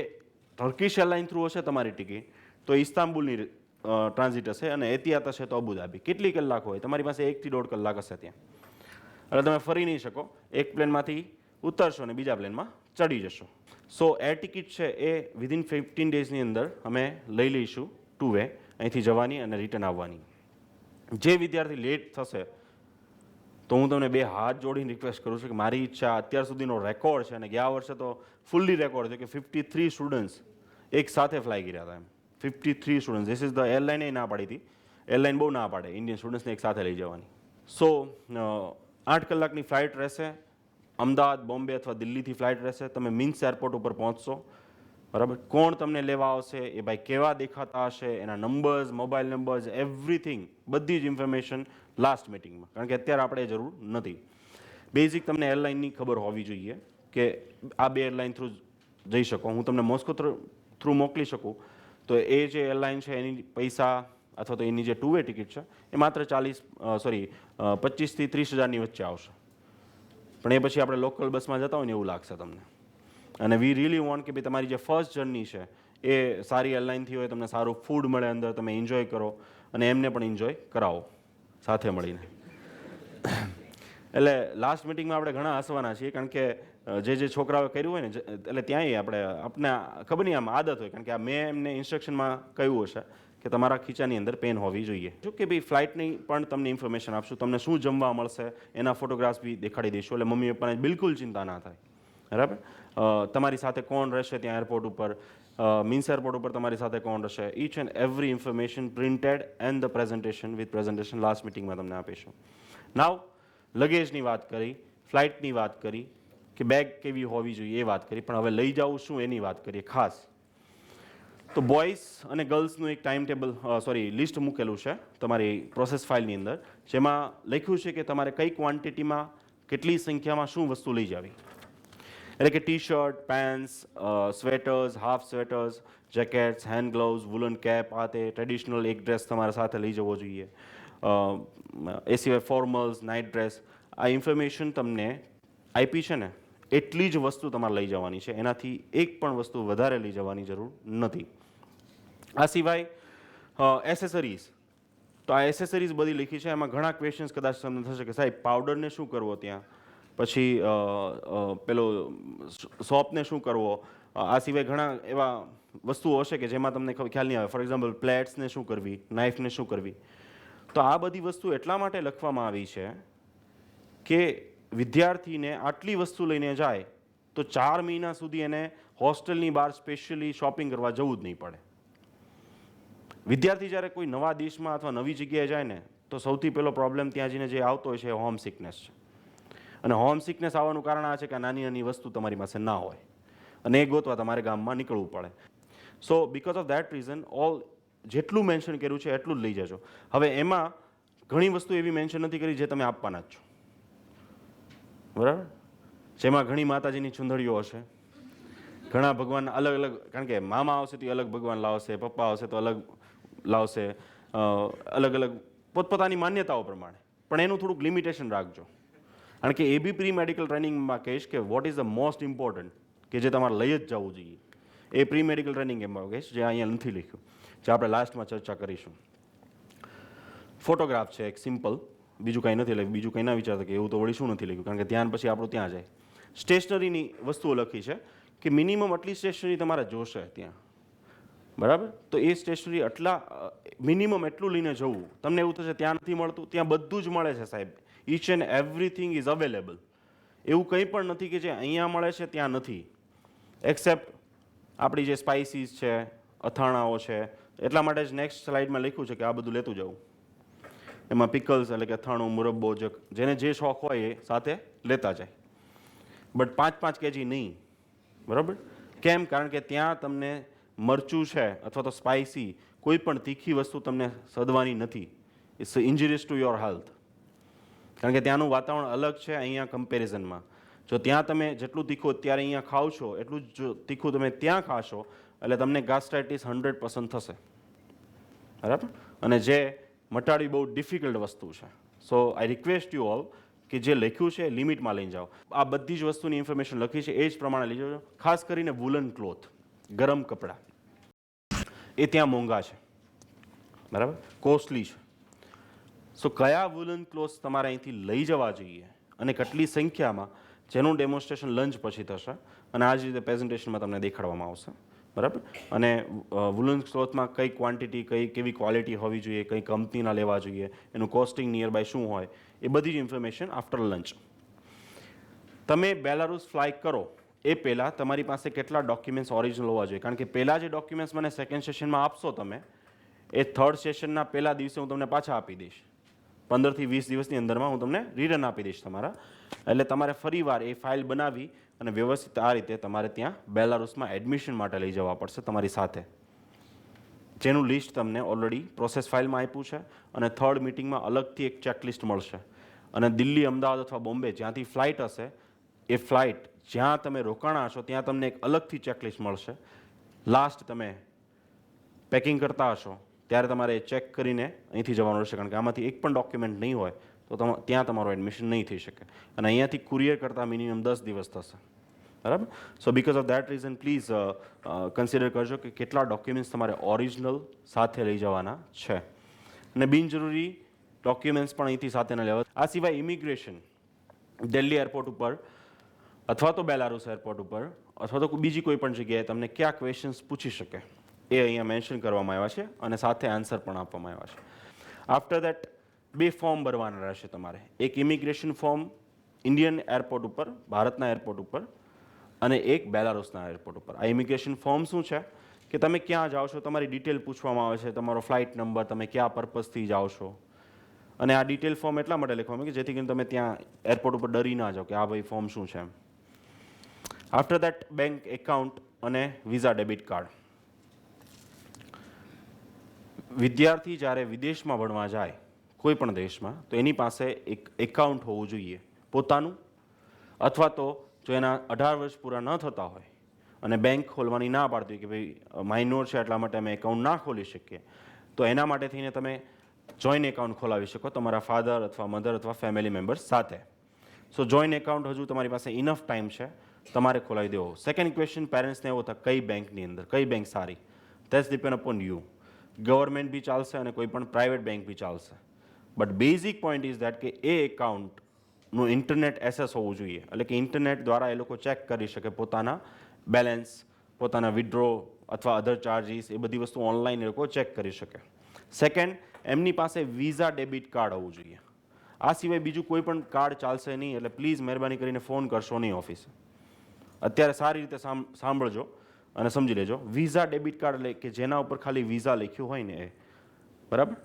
ટર્કિશ એરલાઇન થ્રુ હશે તમારી ટિકિટ તો ઇસ્તાંબુલની ટ્રાન્ઝિટ હશે અને એતિહાદ હશે તો અબુધાબી. કેટલી કલાક હોય? તમારી પાસે 1 થી 1.5 કલાક હશે ત્યાં. એટલે તમે ફરી નહીં શકો, એક પ્લેનમાંથી ઉતરશો અને બીજા પ્લેનમાં ચડી જશો. સો એર ટિકિટ છે એ વિધિન 15 ડેઝની અંદર અમે લઈ લઈશું, 2 વે, અહીંથી જવાની અને રિટર્ન આવવાની. જે વિદ્યાર્થી લેટ થશે તો હું તમને 2 હાથ જોડીને રિક્વેસ્ટ કરું છું કે મારી ઈચ્છા, અત્યાર સુધીનો રેકોર્ડ છે અને ગયા વર્ષે તો ફૂલ્લી રેકોર્ડ છે કે 53 સ્ટુડન્ટ્સ એક સાથે ફ્લાય કર્યા હતા. એમ 53 સ્ટુડન્ટ્સ. ધીસ ઇઝ ધ એરલાઇને ના પાડી હતી. એરલાઇન બહુ ના પાડે ઇન્ડિયન સ્ટુડન્ટ્સને એક સાથે લઈ જવાની. સો 8 કલાકની ફ્લાઇટ રહેશે. અમદાવાદ, બોમ્બે અથવા દિલ્હીથી ફ્લાઇટ રહેશે. તમે મિન્સ એરપોર્ટ ઉપર પહોંચશો, બરાબર. કોણ તમને લેવા આવશે, એ ભાઈ કેવા દેખાતા હશે, એના નંબર્સ, મોબાઈલ નંબર્સ, એવરીથિંગ, બધી જ ઇન્ફોર્મેશન લાસ્ટ મિટિંગમાં, કારણ કે અત્યારે આપણે જરૂર નથી. બેઝિક તમને એરલાઇનની ખબર હોવી જોઈએ કે આ 2 એરલાઇન થ્રુ જઈ શકો. હું તમને મોસ્કો થ્રુ મોકલી શકું તો એ જે એરલાઇન છે એની પૈસા અથવા તો એની જે 2 વે ટિકિટ છે એ માત્ર 25 થી 30 હજારની વચ્ચે આવશે. પણ એ પછી આપણે લોકલ બસમાં જતા હોય ને એવું લાગશે તમને. અને વી રિયલી વોન્ટ કે ભાઈ તમારી જે ફર્સ્ટ જર્ની છે એ સારી એરલાઇનથી હોય, તમને સારું ફૂડ મળે અંદર, તમે એન્જોય કરો અને એમને પણ એન્જોય કરાવો સાથે મળીને. એટલે લાસ્ટ મિટિંગમાં આપણે ઘણા હસવાના છીએ, કારણ કે જે છોકરાઓએ કર્યું હોય ને, એટલે ત્યાંય આપણે ખબર નહીં, આમ આદત હોય, કારણ કે આ મેં એમને ઇન્સ્ટ્રક્શનમાં કહ્યું હશે કે તમારા ખીચાની અંદર પેન હોવી જોઈએ. જો કે ભાઈ ફ્લાઇટની પણ તમને ઇન્ફોર્મેશન આપશું, તમને શું જમવા મળશે એના ફોટોગ્રાફ્સ બી દેખાડી દઈશું, એટલે મમ્મી પપ્પાને બિલકુલ ચિંતા ના થાય, બરાબર. તમારી સાથે કોણ રહેશે ત્યાં એરપોર્ટ ઉપર, મીન્સ એરપોર્ટ ઉપર તમારી સાથે કોણ રહેશે, each and every information printed and the presentation with presentation last મિટિંગમાં તમને આપીશું. નાવ લગેજની વાત કરી, ફ્લાઇટની વાત કરી કે બેગ કેવી હોવી જોઈએ એ વાત કરી, પણ હવે લઈ જવું શું એની વાત કરીએ ખાસ. તો બોયઝ અને ગર્લ્સનું એક ટાઈમ ટેબલ, લિસ્ટ મૂકેલું છે તમારી પ્રોસેસ ફાઇલની અંદર, જેમાં લખ્યું છે કે તમારે કઈ ક્વોન્ટિટીમાં, કેટલી સંખ્યામાં શું વસ્તુ લઈ જવી. એટલે કે T shirt, pants, sweaters, half sweaters, jackets, hand gloves, woollen cap, આ તે ટ્રેડિશનલ એક ડ્રેસ તમારા સાથે લઈ જવો જોઈએ. એ સિવાય ફોર્મલ્સ, નાઇટ ડ્રેસ. આ ઇન્ફોર્મેશન તમને આપી છે ને, એટલી જ વસ્તુ તમારે લઈ જવાની છે, એનાથી એક પણ વસ્તુ વધારે લઈ જવાની જરૂર નથી. આ સિવાય એસેસરીઝ, તો આ એસેસરીઝ બધી લખી છે. એમાં ઘણા ક્વેશ્ચન્સ કદાચ તમને થશે કે સાહેબ પાવડરને શું કરવો ત્યાં, પછી પેલો સોપને શું કરવો. આ સિવાય ઘણા એવા વસ્તુઓ હશે કે જેમાં તમને ખ્યાલ નહીં આવે. ફોર એક્ઝામ્પલ પ્લેટ્સને શું કરવી, નાઇફને શું કરવી. તો આ બધી વસ્તુ એટલા માટે લખવામાં આવી છે કે વિદ્યાર્થીને આટલી વસ્તુ લઈને જાય તો 4 મહિના સુધી એને હોસ્ટેલની બહાર સ્પેશિયલી શોપિંગ કરવા જવું જ નહીં પડે. વિદ્યાર્થી જ્યારે કોઈ નવા દેશમાં અથવા નવી જગ્યાએ જાય ને તો સૌથી પહેલો પ્રોબ્લેમ ત્યાં જઈને જે આવતો હોય છે એ હોમ સિકનેસ છે. અને હોમ સિકનેસ આવવાનું કારણ આ છે કે નાની નાની વસ્તુ તમારી પાસે ના હોય અને એ ગોતવા તમારે ગામમાં નીકળવું પડે. સો બીકોઝ ઓફ ધેટ રીઝન જેટલું મેન્શન કર્યું છે એટલું જ લઈ જજો. હવે એમાં ઘણી વસ્તુ એવી મેન્શન નથી કરી જે તમે આપવાના જ છો, બરાબર. જેમાં ઘણી માતાજીની ચુંદડીઓ હશે, ઘણા ભગવાન અલગ અલગ, કારણ કે મામા આવશે તો અલગ ભગવાન લાવશે, પપ્પા આવશે તો અલગ લાવશે, અલગ અલગ પોતપોતાની માન્યતાઓ પ્રમાણે. પણ એનું થોડુંક લિમિટેશન રાખજો, કારણ કે એ બી પ્રી મેડિકલ ટ્રેનિંગમાં કહીશ કે what is the most important કે જે તમારે લઈ જ જવું જોઈએ. એ પ્રી મેડિકલ ટ્રેનિંગ એમાં કહીશ, જે અહીંયા નથી લખ્યું, જે આપણે લાસ્ટમાં ચર્ચા કરીશું. ફોટોગ્રાફ છે એક સિમ્પલ, બીજું કાંઈ નથી લખ્યું. બીજું કંઈ ના વિચારતા કે એવું તો વળી શું નથી લખ્યું, કારણ કે ધ્યાન પછી આપણું ત્યાં જાય. સ્ટેશનરીની વસ્તુઓ લખી છે કે મિનિમમ આટલી સ્ટેશનરી તમારે જોશે ત્યાં, બરાબર. તો એ સ્ટેશનરી આટલા મિનિમમ એટલું લઈને જવું. તમને એવું થશે ત્યાં નથી મળતું, ત્યાં બધું જ મળે છે સાહેબ. Each and everything is available. એવું કંઈ પણ નથી કે જે અહીંયા મળે છે ત્યાં નથી, એક્સેપ્ટ આપણી જે સ્પાઇસીસ છે, અથાણાઓ છે. એટલા માટે જ નેક્સ્ટ સ્લાઇડમાં લખ્યું છે કે આ બધું લેતું જવું. એમાં પિકલ્સ એટલે કે અથાણું, મુરબ્બો, જેને જે શોખ હોય એ સાથે લેતા જાય. બટ 5-5 કેજી નહીં, બરાબર. કેમ? કારણ કે ત્યાં તમને મરચું છે અથવા તો સ્પાઇસી કોઈ પણ તીખી વસ્તુ તમને સદવાની નથી. It's injurious to your health. કારણ કે ત્યાંનું વાતાવરણ અલગ છે અહીંયા કમ્પેરિઝનમાં. જો ત્યાં તમે જેટલું તીખું અત્યારે અહીંયા ખાઓ છો એટલું જ તીખું તમે ત્યાં ખાશો એટલે તમને ગાસ્ટ્રાઇટિસ 100% થશે, બરાબર. અને જે મટાડવી બહુ ડિફિકલ્ટ વસ્તુ છે. સો આઈ રિક્વેસ્ટ યુ ઓલ કે જે લખ્યું છે એ લિમિટમાં લઈને જાઓ. આ બધી જ વસ્તુની ઇન્ફોર્મેશન લખી છે એ જ પ્રમાણે લઈ જજો. ખાસ કરીને વુલન ક્લોથ, ગરમ કપડાં, એ ત્યાં મોંઘા છે, બરાબર, કોસ્ટલી છે. સો કયા વુલન ક્લોથ્સ તમારે અહીંથી લઈ જવા જોઈએ અને કેટલી સંખ્યામાં, જેનું ડેમોન્સ્ટ્રેશન લંચ પછી થશે અને આ જ રીતે પ્રેઝન્ટેશનમાં તમને દેખાડવામાં આવશે, બરાબર. અને વુલન ક્લોથમાં કઈ ક્વોન્ટિટી, કેવી ક્વોલિટી હોવી જોઈએ, કઈ કંપનીના લેવા જોઈએ, એનું કોસ્ટિંગ નિયર બાય શું હોય, એ બધી જ ઇન્ફોર્મેશન આફ્ટર લંચ. તમે બેલારુસ ફ્લાય કરો એ પહેલાં તમારી પાસે કેટલા ડોક્યુમેન્ટ્સ ઓરિજિનલ હોવા જોઈએ, કારણ કે પહેલાં જે ડોક્યુમેન્ટ્સ મને સેકન્ડ સેશનમાં આપશો તમે, એ થર્ડ સેશનના પહેલા દિવસે હું તમને પાછા આપી દઈશ. 15 થી 20 દિવસની અંદરમાં હું તમને રિટર્ન આપી દઈશ તમારા. એટલે તમારે ફરીવાર એ ફાઇલ બનાવી અને વ્યવસ્થિત આ રીતે તમારે ત્યાં બેલારુસમાં એડમિશન માટે લઈ જવા પડશે તમારી સાથે, જેનું લિસ્ટ તમને ઓલરેડી પ્રોસેસ ફાઇલમાં આપ્યું છે. અને થર્ડ મિટિંગમાં અલગથી એક ચેકલિસ્ટ મળશે. અને દિલ્હી, અમદાવાદ અથવા બોમ્બે જ્યાંથી ફ્લાઇટ હશે, એ ફ્લાઇટ જ્યાં તમે રોકાણા હશો ત્યાં તમને એક અલગથી ચેકલિસ્ટ મળશે. લાસ્ટ તમે પેકિંગ કરતા હશો ત્યારે તમારે ચેક કરીને અહીંથી જવાનું રહેશે, કારણ કે આમાંથી એક પણ ડોક્યુમેન્ટ નહીં હોય તો ત્યાં તમારું એડમિશન નહીં થઈ શકે. અને અહીંયાથી કુરિયર કરતાં મિનિમમ 10 દિવસ થશે, બરાબર. સો because of that reason please consider કરજો કે કેટલા ડોક્યુમેન્ટ્સ તમારે ઓરિજિનલ સાથે લઈ જવાના છે. અને બિનજરૂરી ડોક્યુમેન્ટ્સ પણ અહીંથી સાથે ન લેવા. આ સિવાય ઇમિગ્રેશન દિલ્હી એરપોર્ટ ઉપર અથવા તો બેલારુસ એરપોર્ટ ઉપર અથવા તો બીજી કોઈ પણ જગ્યાએ તમને કયા ક્વેશ્ચન્સ પૂછી શકે એ અહીંયા મેન્શન કરવામાં આવ્યા છે અને સાથે આન્સર પણ આપવામાં આવ્યા છે. આફ્ટર દેટ 2 ફોર્મ ભરવાના રહેશે તમારે. એક ઇમિગ્રેશન ફોર્મ ઇન્ડિયન એરપોર્ટ ઉપર, ભારતના એરપોર્ટ ઉપર, અને એક બેલારુસના એરપોર્ટ ઉપર. આ ઇમિગ્રેશન ફોર્મ શું છે કે તમે ક્યાં જાઓ છો, તમારી ડિટેલ પૂછવામાં આવે છે, તમારો ફ્લાઇટ નંબર, તમે કયા પર્પઝથી જાઓ છો. અને આ ડિટેલ ફોર્મ એટલા માટે લખવામાં કે જેથી કરીને તમે ત્યાં એરપોર્ટ ઉપર ડરી ના જાઓ કે આ ભાઈ ફોર્મ શું છે એમ. આફ્ટર દેટ બેંક એકાઉન્ટ અને વિઝા ડેબિટ કાર્ડ. વિદ્યાર્થી જ્યારે વિદેશમાં ભણવા જાય કોઈ પણ દેશમાં, તો એની પાસે એક એકાઉન્ટ હોવું જોઈએ પોતાનું, અથવા તો જો એના 18 વર્ષ પૂરા ન થતા હોય અને બેંક ખોલવાની ના પાડતી હોય કે ભાઈ માઇનોર છે એટલા માટે અમે એકાઉન્ટ ના ખોલી શકીએ, તો એના માટે થઈને તમે જોઈન્ટ એકાઉન્ટ ખોલાવી શકો તમારા ફાધર અથવા મધર અથવા ફેમિલી મેમ્બર્સ સાથે. સો જોઈન્ટ એકાઉન્ટ હજુ તમારી પાસે ઇનફ ટાઈમ છે, તમારે ખોલાવી દેવો. સેકન્ડ ક્વેશ્ચન પેરેન્ટ્સને એવો થાય કઈ બેંકની અંદર, કઈ બેંક સારી, that's depend upon you. Government બી ચાલશે અને કોઈ પણ પ્રાઇવેટ બેંક બી ચાલશે. But basic point is that કે એ એકાઉન્ટનું ઇન્ટરનેટ એસેસ હોવું જોઈએ, એટલે કે ઇન્ટરનેટ દ્વારા એ લોકો ચેક કરી શકે પોતાના બેલેન્સ, પોતાના વિડ્રો અથવા અધર ચાર્જીસ, એ બધી વસ્તુ ઓનલાઈન એ લોકો ચેક કરી શકે. સેકન્ડ, એમની પાસે વિઝા ડેબિટ કાર્ડ હોવું જોઈએ. આ સિવાય બીજું કોઈ પણ કાર્ડ ચાલશે નહીં, એટલે પ્લીઝ મહેરબાની કરીને ફોન કરશો નહીં ઓફિસે. અત્યારે સારી રીતે સાંભળજો અને સમજી લેજો. વિઝા ડેબિટ કાર્ડ એટલે કે જેના ઉપર ખાલી વિઝા લખ્યું હોય ને એ, બરાબર.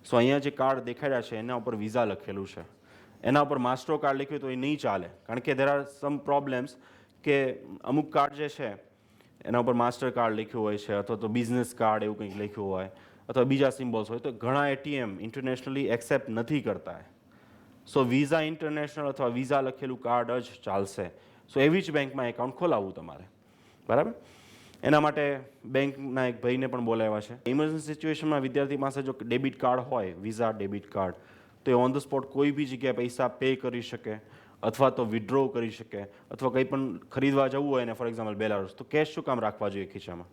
સો અહીંયા જે કાર્ડ દેખાડ્યા છે એના ઉપર વિઝા લખેલું છે, એના ઉપર માસ્ટર કાર્ડ લખ્યું તો એ નહીં ચાલે, કારણ કે દેર આર સમ પ્રોબ્લેમ્સ કે અમુક કાર્ડ જે છે એના ઉપર માસ્ટર કાર્ડ લખ્યું હોય છે અથવા તો બિઝનેસ કાર્ડ એવું કંઈક લખ્યું હોય અથવા બીજા સિમ્બોલ્સ હોય, તો ઘણા એટીએમ ઇન્ટરનેશનલી એક્સેપ્ટ નથી કરતા. સો વિઝા ઇન્ટરનેશનલ અથવા વિઝા લખેલું કાર્ડ જ ચાલશે. સો એવી જ બેંકમાં એકાઉન્ટ ખોલાવવું તમારે, બરાબર. એના માટે બેંકના એક ભાઈને પણ બોલાવ્યા છે. ઇમરજન્સી સિચ્યુએશનમાં વિદ્યાર્થી પાસે જો ડેબિટ કાર્ડ હોય, વિઝા ડેબિટ કાર્ડ, તો એ ઓન ધ સ્પોટ કોઈ બી જગ્યાએ પૈસા પે કરી શકે અથવા તો વિથડ્રો કરી શકે, અથવા કંઈ પણ ખરીદવા જવું હોય ને, ફોર એક્ઝામ્પલ બેલારુસ, તો કેશ શું કામ રાખવા જોઈએ ખીચામાં?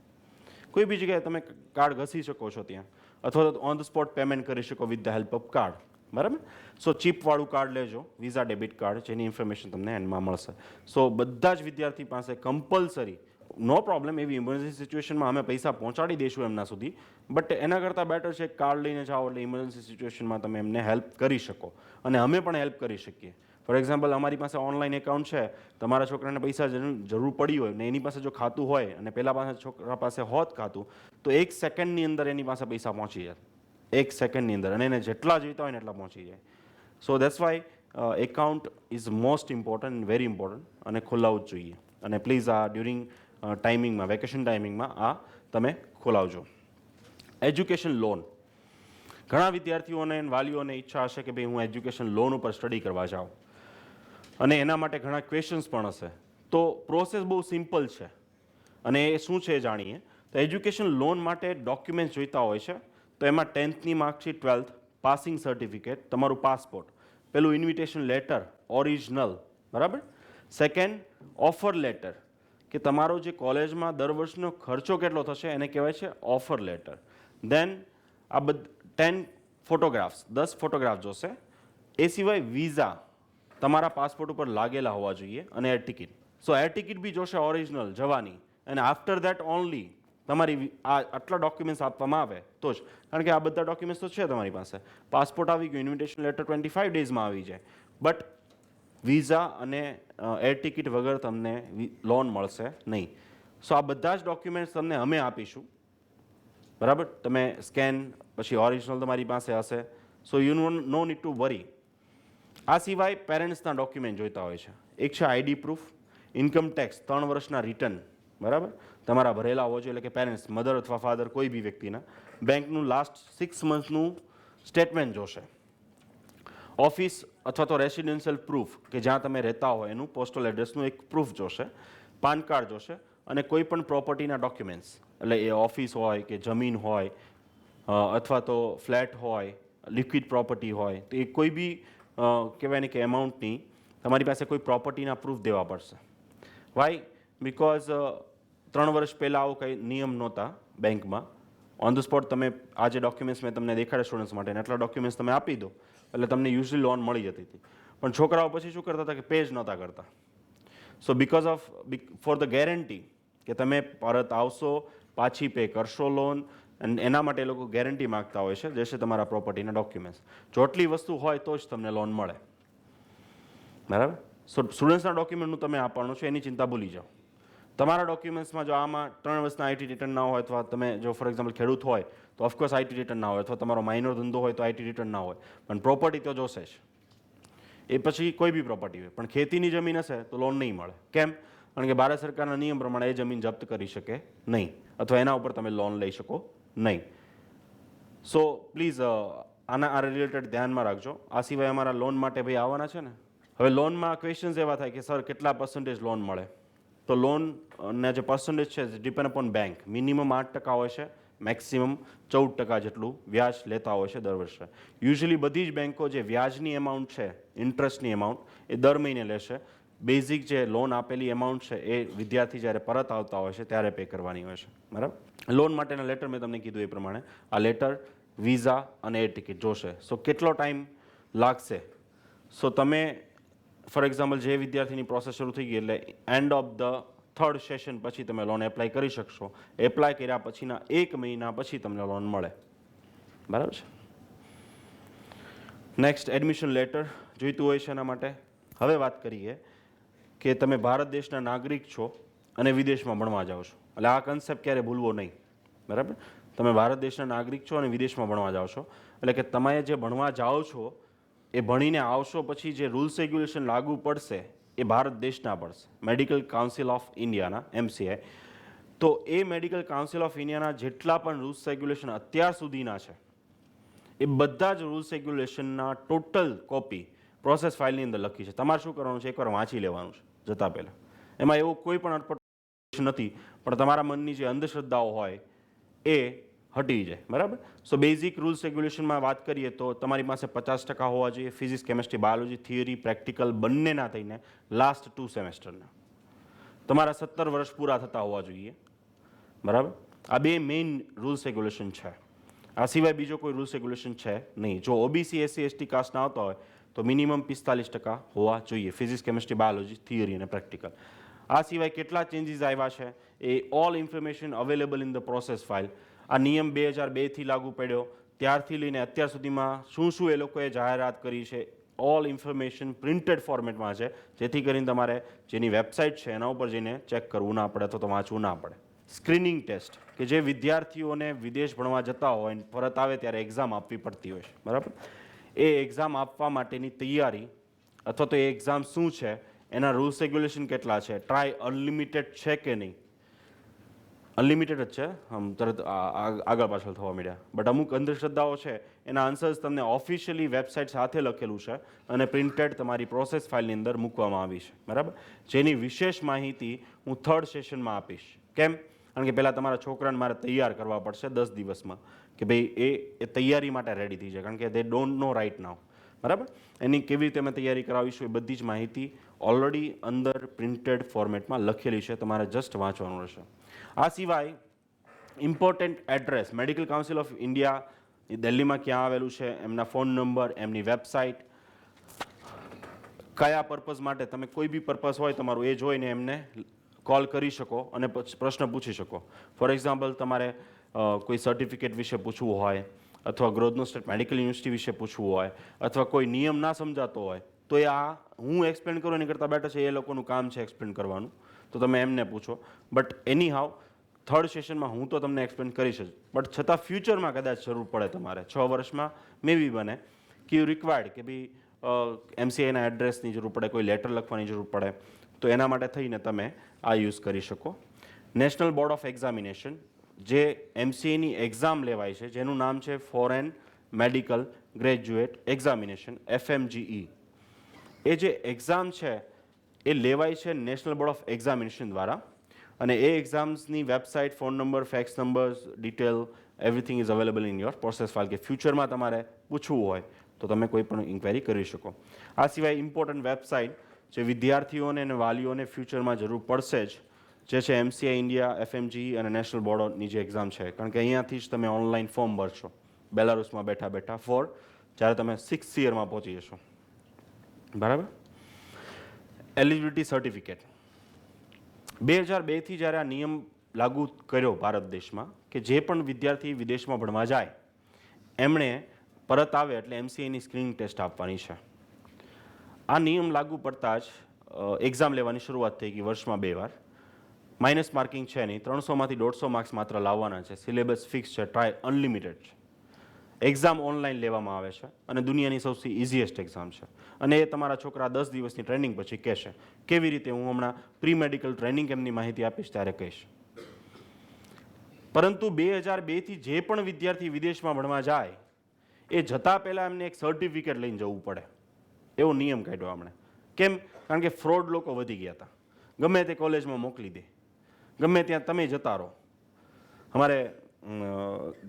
કોઈ બી જગ્યાએ તમે કાર્ડ ઘસી શકો છો ત્યાં, અથવા તો ઓન ધ સ્પોટ પેમેન્ટ કરી શકો with the help of card, બરાબર. સો ચીપવાળું કાર્ડ લેજો, વિઝા ડેબિટ કાર્ડ, જેની ઇન્ફોર્મેશન તમને એન્ડમાં મળશે. સો બધા જ વિદ્યાર્થી પાસે કમ્પલસરી, નો પ્રોબ્લેમ, એવી ઇમરજન્સી સિચ્યુએશનમાં અમે પૈસા પહોંચાડી દઈશું એમના સુધી, બટ એના કરતાં બેટર છે કાર્ડ લઈને જાઓ એટલે ઇમરજન્સી સિચ્યુએશનમાં તમે એમને હેલ્પ કરી શકો અને અમે પણ હેલ્પ કરી શકીએ. ફોર એક્ઝામ્પલ, અમારી પાસે ઓનલાઈન એકાઉન્ટ છે, તમારા છોકરાને પૈસા જરૂર પડી હોય ને એની પાસે જો ખાતું હોય અને પેલા પાસે છોકરા પાસે હોત ખાતું, તો 1 સેકન્ડની અંદર એની પાસે પૈસા પહોંચી જાય, 1 સેકન્ડની અંદર, અને એને જેટલા જોઈતા હોય ને એટલા પહોંચી જાય. સો that's why account is most important and very important, અને ખોલાવવું જ જોઈએ. અને પ્લીઝ આ ડ્યુરિંગ ટાઈમિંગમાં, વેકેશન ટાઈમિંગમાં આ તમે ખોલાવજો. Education loan. ઘણા વિદ્યાર્થીઓને અને વાલીઓને ઈચ્છા હશે કે ભાઈ હું એજ્યુકેશન લોન ઉપર સ્ટડી કરવા જાઉં, અને એના માટે ઘણા ક્વેશ્ચન્સ પણ હશે. તો પ્રોસેસ બહુ સિમ્પલ છે, અને એ શું છે જાણીએ. તો એજ્યુકેશન લોન માટે ડોક્યુમેન્ટ્સ જોઈતા હોય છે. તો એમાં 10th marksheet, 12th passing certificate, તમારું પાસપોર્ટ, પેલું ઇન્વિટેશન લેટર ઓરિજિનલ, બરાબર. સેકન્ડ, ઓફર લેટર, કે તમારો જે કોલેજમાં દર વર્ષનો ખર્ચો કેટલો થશે એને કહેવાય છે ઓફર લેટર. દેન આ 10 ફોટોગ્રાફ્સ, 10 ફોટોગ્રાફ જોશે. એ સિવાય વિઝા, તમારા પાસપોર્ટ ઉપર લાગેલા હોવા જોઈએ અને એર ટિકિટ. સો એર ટિકિટ બી જોશે ઓરિજિનલ જવાની, અને આફ્ટર દેટ ઓનલી તમારી આટલા ડોક્યુમેન્ટ્સ આપવામાં આવે તો જ, કારણ કે આ બધા ડોક્યુમેન્ટ્સ તો છે તમારી પાસે. પાસપોર્ટ આવી ગયું, ઇન્વિટેશન લેટર 25 ડેઝમાં આવી જાય, બટ વિઝા અને એર ટિકિટ વગર તમને લોન મળશે નહીં. સો આ બધા જ ડોક્યુમેન્ટ્સ તમને અમે આપીશું, બરાબર. તમે સ્કેન પછી ઓરિજિનલ તમારી પાસે હશે, so you no need to worry. આ સિવાય પેરેન્ટ્સના ડોક્યુમેન્ટ જોઈતા હોય છે. એક છે આઈડી પ્રૂફ, ઇન્કમ ટેક્સ 3 વર્ષના રિટર્ન, બરાબર, તમારા ભરેલા હોવો જોઈએ, એટલે કે પેરેન્ટ્સ, મધર અથવા ફાધર કોઈ બી વ્યક્તિના. બેંકનું લાસ્ટ 6 મંથનું સ્ટેટમેન્ટ જોશે. ઓફિસ અથવા તો રેસિડેન્શિયલ પ્રૂફ, કે જ્યાં તમે રહેતા હોય એનું પોસ્ટલ એડ્રેસનું એક પ્રૂફ જોશે. પાન કાર્ડ જોશે, અને કોઈ પણ પ્રોપર્ટીના ડોક્યુમેન્ટ્સ, એટલે એ ઓફિસ હોય કે જમીન હોય અથવા તો ફ્લેટ હોય, લિક્વિડ પ્રોપર્ટી હોય, તો એ કોઈ બી કહેવાય ને કે એમાઉન્ટની તમારી પાસે કોઈ પ્રોપર્ટીના પ્રૂફ દેવા પડશે. વાય? બિકોઝ 3 વર્ષ પહેલાં આવો કંઈ નિયમ નહોતા બેંકમાં. ઓન ધ સ્પોટ તમે આ જે ડોક્યુમેન્ટ્સ મેં તમને દેખાડ્યા સ્ટુડન્ટ્સ માટે, એટલા ડોક્યુમેન્ટ્સ તમે આપી દો એટલે તમને યુઝલી લોન મળી જતી હતી. પણ છોકરાઓ પછી શું કરતા હતા કે પે જ નહોતા કરતા. સો because of for the guarantee કે તમે પરત આવશો, પાછી પે કરશો લોન, અને એના માટે એ લોકો ગેરંટી માગતા હોય છે, જે છે તમારા પ્રોપર્ટીના ડોક્યુમેન્ટ્સ. જો આટલી વસ્તુ હોય તો જ તમને લોન મળે, બરાબર. સો સ્ટુડન્ટ્સના ડોક્યુમેન્ટનું તમે આપવાનું છે, એની ચિંતા ભૂલી જાઓ. તમારા ડોક્યુમેન્ટ્સમાં જો આમાં 3 વર્ષના આઈટી રિટર્ન ના હોય, અથવા તમે જો ફોર એક્ઝામ્પલ ખેડૂત હોય તો ઓફકોર્સ આઈટી રિટર્ન ના હોય, અથવા તમારો માઇનર ધંધો હોય તો આઈટી રિટર્ન ના હોય, પણ પ્રોપર્ટી તો જોશે જ. એ પછી કોઈ બી પ્રોપર્ટી હોય, પણ ખેતીની જમીન હશે તો લોન નહીં મળે. કેમ? કારણ કે ભારત સરકારના નિયમ પ્રમાણે એ જમીન જપ્ત કરી શકે નહીં, અથવા એના ઉપર તમે લોન લઈ શકો નહીં. સો પ્લીઝ આ રિલેટેડ ધ્યાનમાં રાખજો. આ સિવાય અમારા લોન માટે ભાઈ આવવાના છે ને, હવે લોનમાં ક્વેશ્ચન્સ એવા થાય કે સર કેટલા % લોન મળે? તો લોનના જે પર્સન્ટેજ છે ડિપેન્ડ અપોન બેંક. મિનિમમ 8% હોય છે, મેક્સિમમ 14% જેટલું વ્યાજ લેતા હોય છે દર વર્ષે. યુઝ્યુઅલી બધી જ બેંકો જે વ્યાજની એમાઉન્ટ છે, ઇન્ટરેસ્ટની એમાઉન્ટ, એ દર મહિને લેશે. બેઝિક જે લોન આપેલી એમાઉન્ટ છે એ વિદ્યાર્થી જ્યારે પરત આવતા હોય છે ત્યારે પે કરવાની હોય છે, બરાબર. લોન માટેના લેટર મેં તમને કીધું એ પ્રમાણે આ લેટર, વિઝા અને એર ટિકિટ જોશે. સો કેટલો ટાઈમ લાગશે? સો તમે ફોર એક્ઝામ્પલ જે વિદ્યાર્થીની પ્રોસેસ શરૂ થઈ ગઈ એટલે end of the 3rd session પછી તમે લોન એપ્લાય કરી શકશો. એપ્લાય કર્યા પછીના 1 મહિના પછી તમને લોન મળે, બરાબર છે. નેક્સ્ટ, એડમિશન લેટર જોઈતું હોય છે એના માટે. હવે વાત કરીએ કે તમે ભારત દેશના નાગરિક છો અને વિદેશમાં ભણવા જાઓ છો, એટલે આ કન્સેપ્ટ ક્યારે ભૂલવો નહીં, બરાબર. તમે ભારત દેશના નાગરિક છો અને વિદેશમાં ભણવા જાઓ છો, એટલે કે તમે જે ભણવા જાઓ છો એ ભણીને આવશો પછી જે રૂલ્સ રેગ્યુલેશન લાગુ પડશે એ ભારત દેશના પડશે, મેડિકલ કાઉન્સિલ ઓફ ઇન્ડિયાના, MCI. તો એ મેડિકલ કાઉન્સિલ ઓફ ઇન્ડિયાના જેટલા પણ રૂલ્સ રેગ્યુલેશન અત્યાર સુધીના છે એ બધા જ રૂલ્સ રેગ્યુલેશનના ટોટલ કોપી પ્રોસેસ ફાઇલની અંદર લખી છે. તમારે શું કરવાનું છે? એકવાર વાંચી લેવાનું છે જતાં પહેલાં. એમાં એવું કોઈ પણ અટપટ નથી, પણ તમારા મનની જે અંધશ્રદ્ધાઓ હોય એ હટી જાય, બરાબર. સો બેઝિક રૂલ્સ રેગ્યુલેશનમાં વાત કરીએ તો તમારી પાસે 50% હોવા જોઈએ. Physics, chemistry, biology, theory, practical બંનેના થઈને લાસ્ટ 2 સેમેસ્ટરના. તમારા 17 વર્ષ પૂરા થતા હોવા જોઈએ, બરાબર. આ 2 મેઇન રૂલ્સ રેગ્યુલેશન છે. આ સિવાય બીજો કોઈ રૂલ્સ રેગ્યુલેશન છે નહીં. જો ઓબીસી, SC, ST કાસ્ટના આવતા હોય તો મિનિમમ 45% હોવા જોઈએ. ફિઝિક્સ, કેમેસ્ટ્રી, બાયોલોજી, થિયરી અને પ્રેક્ટિકલ. આ સિવાય કેટલા ચેન્જીસ આવ્યા છે એ all information available in the process file. આ નિયમ 2002થી લાગુ પડ્યો ત્યારથી લઈને અત્યાર સુધીમાં શું શું એ લોકોએ જાહેરાત કરી છે, ઓલ ઇન્ફોર્મેશન પ્રિન્ટેડ ફોર્મેટમાં છે, જેથી કરીને તમારે જેની વેબસાઇટ છે એના ઉપર જઈને ચેક કરવું ના પડે અથવા તો વાંચવું ના પડે. સ્ક્રીનિંગ ટેસ્ટ, કે જે વિદ્યાર્થીઓને વિદેશ ભણવા જતા હોય પરત આવે ત્યારે એક્ઝામ આપવી પડતી હોય છે, બરાબર. એ એક્ઝામ આપવા માટેની તૈયારી અથવા તો એ એક્ઝામ શું છે, એના રૂલ્સ રેગ્યુલેશન કેટલા છે, ટ્રાય અનલિમિટેડ છે કે નહીં. અનલિમિટેડ જ છે, તરત આગળ પાછળ થવા મળ્યા, બટ અમુક અંધશ્રદ્ધાઓ છે એના આન્સર્સ તમને ઓફિશિયલી વેબસાઇટ સાથે લખેલું છે અને પ્રિન્ટેડ તમારી પ્રોસેસ ફાઇલની અંદર મૂકવામાં આવી છે, બરાબર. જેની વિશેષ માહિતી હું 3rd સેશનમાં આપીશ. કેમ? કારણ કે પહેલાં તમારા છોકરાને મારે તૈયાર કરવા પડશે 10 દિવસમાં કે ભાઈ એ તૈયારી માટે રેડી થઈ જાય, કારણ કે દે ડોન્ટ નો રાઇટ નાવ, બરાબર. એની કેવી રીતે અમે તૈયારી કરાવીશું એ બધી જ માહિતી ઓલરેડી અંદર પ્રિન્ટેડ ફોર્મેટમાં લખેલી છે, તમારે જસ્ટ વાંચવાનું રહેશે. આ સિવાય important address, medical council of India દિલ્હીમાં ક્યાં આવેલું છે, એમના ફોન નંબર, એમની વેબસાઇટ, કયા પર્પઝ માટે તમે કોઈ બી પર્પઝ હોય તમારું એ જોઈને એમને કોલ કરી શકો અને પ્રશ્ન પૂછી શકો. ફોર એક્ઝામ્પલ તમારે કોઈ સર્ટિફિકેટ વિશે પૂછવું હોય, અથવા ગ્રોથનો સ્ટેટ મેડિકલ યુનિવર્સિટી વિશે પૂછવું હોય, અથવા કોઈ નિયમ ના સમજાતો હોય, તો એ આ હું એક્સપ્લેન કરું એની કરતાં બેટર છે એ લોકોનું કામ છે એક્સપ્લેન કરવાનું, તો તમે એમને પૂછો. બટ એની હાવ થર્ડ સેશનમાં હું તો તમને એક્સપ્લેન કરીશ જ, બટ છતાં ફ્યુચરમાં કદાચ જરૂર પડે તમારે 6 વર્ષમાં મે બી બને કે યુ રિક્વાયર્ડ કે ભાઈ MCAના એડ્રેસની જરૂર પડે, કોઈ લેટર લખવાની જરૂર પડે, તો એના માટે થઈને તમે આ યુઝ કરી શકો. નેશનલ બોર્ડ ઓફ એક્ઝામિનેશન, જે MCAની એક્ઝામ લેવાય છે, જેનું નામ છે foreign medical graduate examination, FMGE. એ જે એક્ઝામ છે એ લેવાય છે નેશનલ બોર્ડ ઓફ એક્ઝામિનેશન દ્વારા, અને એ એક્ઝામ્સની website, phone number, fax numbers, detail everything is available in your process file, કે ફ્યુચરમાં તમારે પૂછવું હોય તો તમે કોઈ પણ ઇન્ક્વાયરી કરી શકો. આ સિવાય ઇમ્પોર્ટન્ટ વેબસાઇટ જે વિદ્યાર્થીઓને અને વાલીઓને ફ્યુચરમાં જરૂર પડશે જ, જે છે MCA ઇન્ડિયા, FMGE અને નેશનલ બોર્ડની જે એક્ઝામ છે, કારણ કે અહીંયાથી જ તમે ઓનલાઈન ફોર્મ ભરશો બેલારુસમાં બેઠા બેઠા ફોર જ્યારે તમે 6th યરમાં પહોંચી જશો. બરાબર. એલિજિબિલિટી સર્ટિફિકેટ 2002થી જ્યારે આ નિયમ લાગુ કર્યો ભારત દેશમાં, કે જે પણ વિદ્યાર્થી વિદેશમાં ભણવા જાય એમણે પરત આવે એટલે MCAની સ્ક્રીનિંગ ટેસ્ટ આપવાની છે. આ નિયમ લાગુ પડતા જ એક્ઝામ લેવાની શરૂઆત થઈ ગઈ વર્ષમાં 2 વાર. માઇનસ માર્કિંગ છે નહીં, 300માંથી 150 માર્ક્સ માત્ર લાવવાના છે. સિલેબસ ફિક્સ છે, ટ્રાય અનલિમિટેડ છે. એક્ઝામ ઓનલાઈન લેવામાં આવે છે અને દુનિયાની સૌથી ઇઝીએસ્ટ એક્ઝામ છે. અને એ તમારા છોકરા 10 દિવસની ટ્રેનિંગ પછી કહેશે. કેવી રીતે, હું હમણાં પ્રી મેડિકલ ટ્રેનિંગ કેમ્પની માહિતી આપીશ ત્યારે કહીશ. પરંતુ 2002થી જે પણ વિદ્યાર્થી વિદેશમાં ભણવા જાય એ જતાં પહેલાં એમને એક સર્ટિફિકેટ લઈને જવું પડે, એવો નિયમ કાઢ્યો હમણાં. કેમ? કારણ કે ફ્રોડ લોકો વધી ગયા હતા. ગમે તે કોલેજમાં મોકલી દે, ગમે ત્યાં તમે જતા રહો. અમારે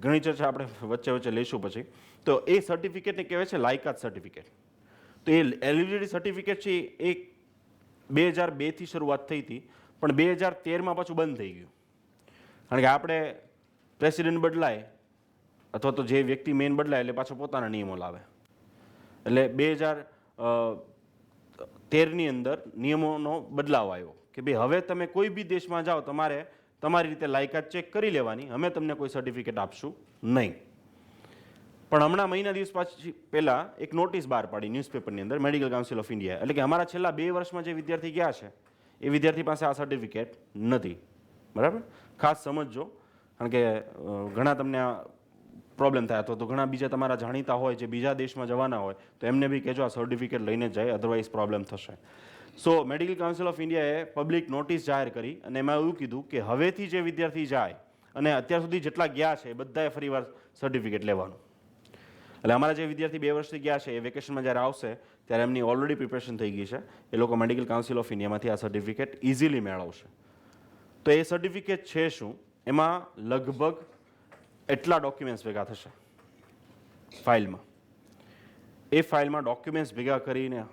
ઘણી ચર્ચા આપણે વચ્ચે વચ્ચે લઈશું પછી. તો એ સર્ટિફિકેટને કહેવાય છે લાયકાત સર્ટિફિકેટ. તો એ એલિજિબિલિટી સર્ટિફિકેટ છે એ 2002થી શરૂઆત થઈ હતી, પણ 2013માં પાછું બંધ થઈ ગયું. કારણ કે આપણે પ્રેસિડેન્ટ બદલાય અથવા તો જે વ્યક્તિ મેઇન બદલાય એટલે પાછો પોતાના નિયમો લાવે. એટલે 2013ની અંદર નિયમોનો બદલાવ આવ્યો કે ભાઈ હવે તમે કોઈ બી દેશમાં જાઓ તમારે તમારી રીતે લાયકાત ચેક કરી લેવાની, અમે તમને કોઈ સર્ટિફિકેટ આપશું નહીં. પણ હમણાં મહિના દિવસ પછી પહેલાં એક નોટિસ બહાર પાડી ન્યૂઝપેપરની અંદર, મેડિકલ કાઉન્સિલ ઓફ ઇન્ડિયા, એટલે કે અમારા છેલ્લા 2 વર્ષમાં જે વિદ્યાર્થી ગયા છે એ વિદ્યાર્થી પાસે આ સર્ટિફિકેટ નથી. બરાબર, ખાસ સમજજો, કારણ કે ઘણા તમને આ પ્રોબ્લેમ થાય, અથવા તો ઘણા બીજા તમારા જાણીતા હોય જે બીજા દેશમાં જવાના હોય તો એમને બી કહેજો આ સર્ટિફિકેટ લઈને જાય, અધરવાઇઝ પ્રોબ્લેમ થશે. સો મેડિકલ કાઉન્સિલ ઓફ ઇન્ડિયાએ પબ્લિક નોટિસ જાહેર કરી અને એમાં એવું કીધું કે હવેથી જે વિદ્યાર્થી જાય અને અત્યાર સુધી જેટલા ગયા છે એ બધાએ ફરીવાર સર્ટિફિકેટ લેવાનું. એટલે અમારા જે વિદ્યાર્થી 2 વર્ષથી ગયા છે એ વેકેશનમાં જ્યારે આવશે ત્યારે એમની ઓલરેડી પ્રિપેરેશન થઈ ગઈ છે. એ લોકો મેડિકલ કાઉન્સિલ ઓફ ઇન્ડિયામાંથી આ સર્ટિફિકેટ ઇઝીલી મેળવશે. તો એ સર્ટિફિકેટ છે શું? એમાં લગભગ એટલા ડોક્યુમેન્ટ્સ ભેગા થશે ફાઇલમાં. એ ફાઇલમાં ડોક્યુમેન્ટ્સ ભેગા કરીને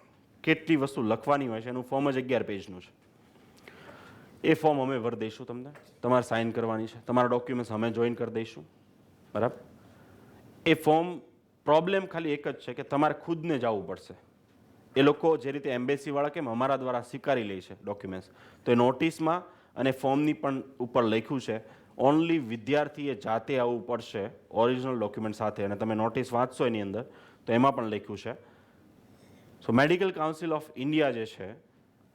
કેટલી વસ્તુ લખવાની હોય છે એનું ફોર્મ જ 11 પેજનું છે. એ ફોર્મ અમે ભરી દઈશું તમને, તમારે સાઇન કરવાની છે, તમારા ડોક્યુમેન્ટ્સ અમે જોઈન કરી દઈશું. બરાબર. એ ફોર્મ પ્રોબ્લેમ ખાલી એક જ છે કે તમારે ખુદને જવું પડશે. એ લોકો જે રીતે એમ્બેસીવાળા કેમ અમારા દ્વારા સ્વીકારી લે છે ડોક્યુમેન્ટ્સ, તો એ નોટિસમાં અને ફોર્મની પણ ઉપર લખ્યું છે ઓનલી વિદ્યાર્થીએ જાતે આવવું પડશે ઓરિજિનલ ડોક્યુમેન્ટ સાથે. અને તમે નોટિસ વાંચશો એની અંદર તો એમાં પણ લખ્યું છે. સો મેડિકલ કાઉન્સિલ ઓફ ઇન્ડિયા જે છે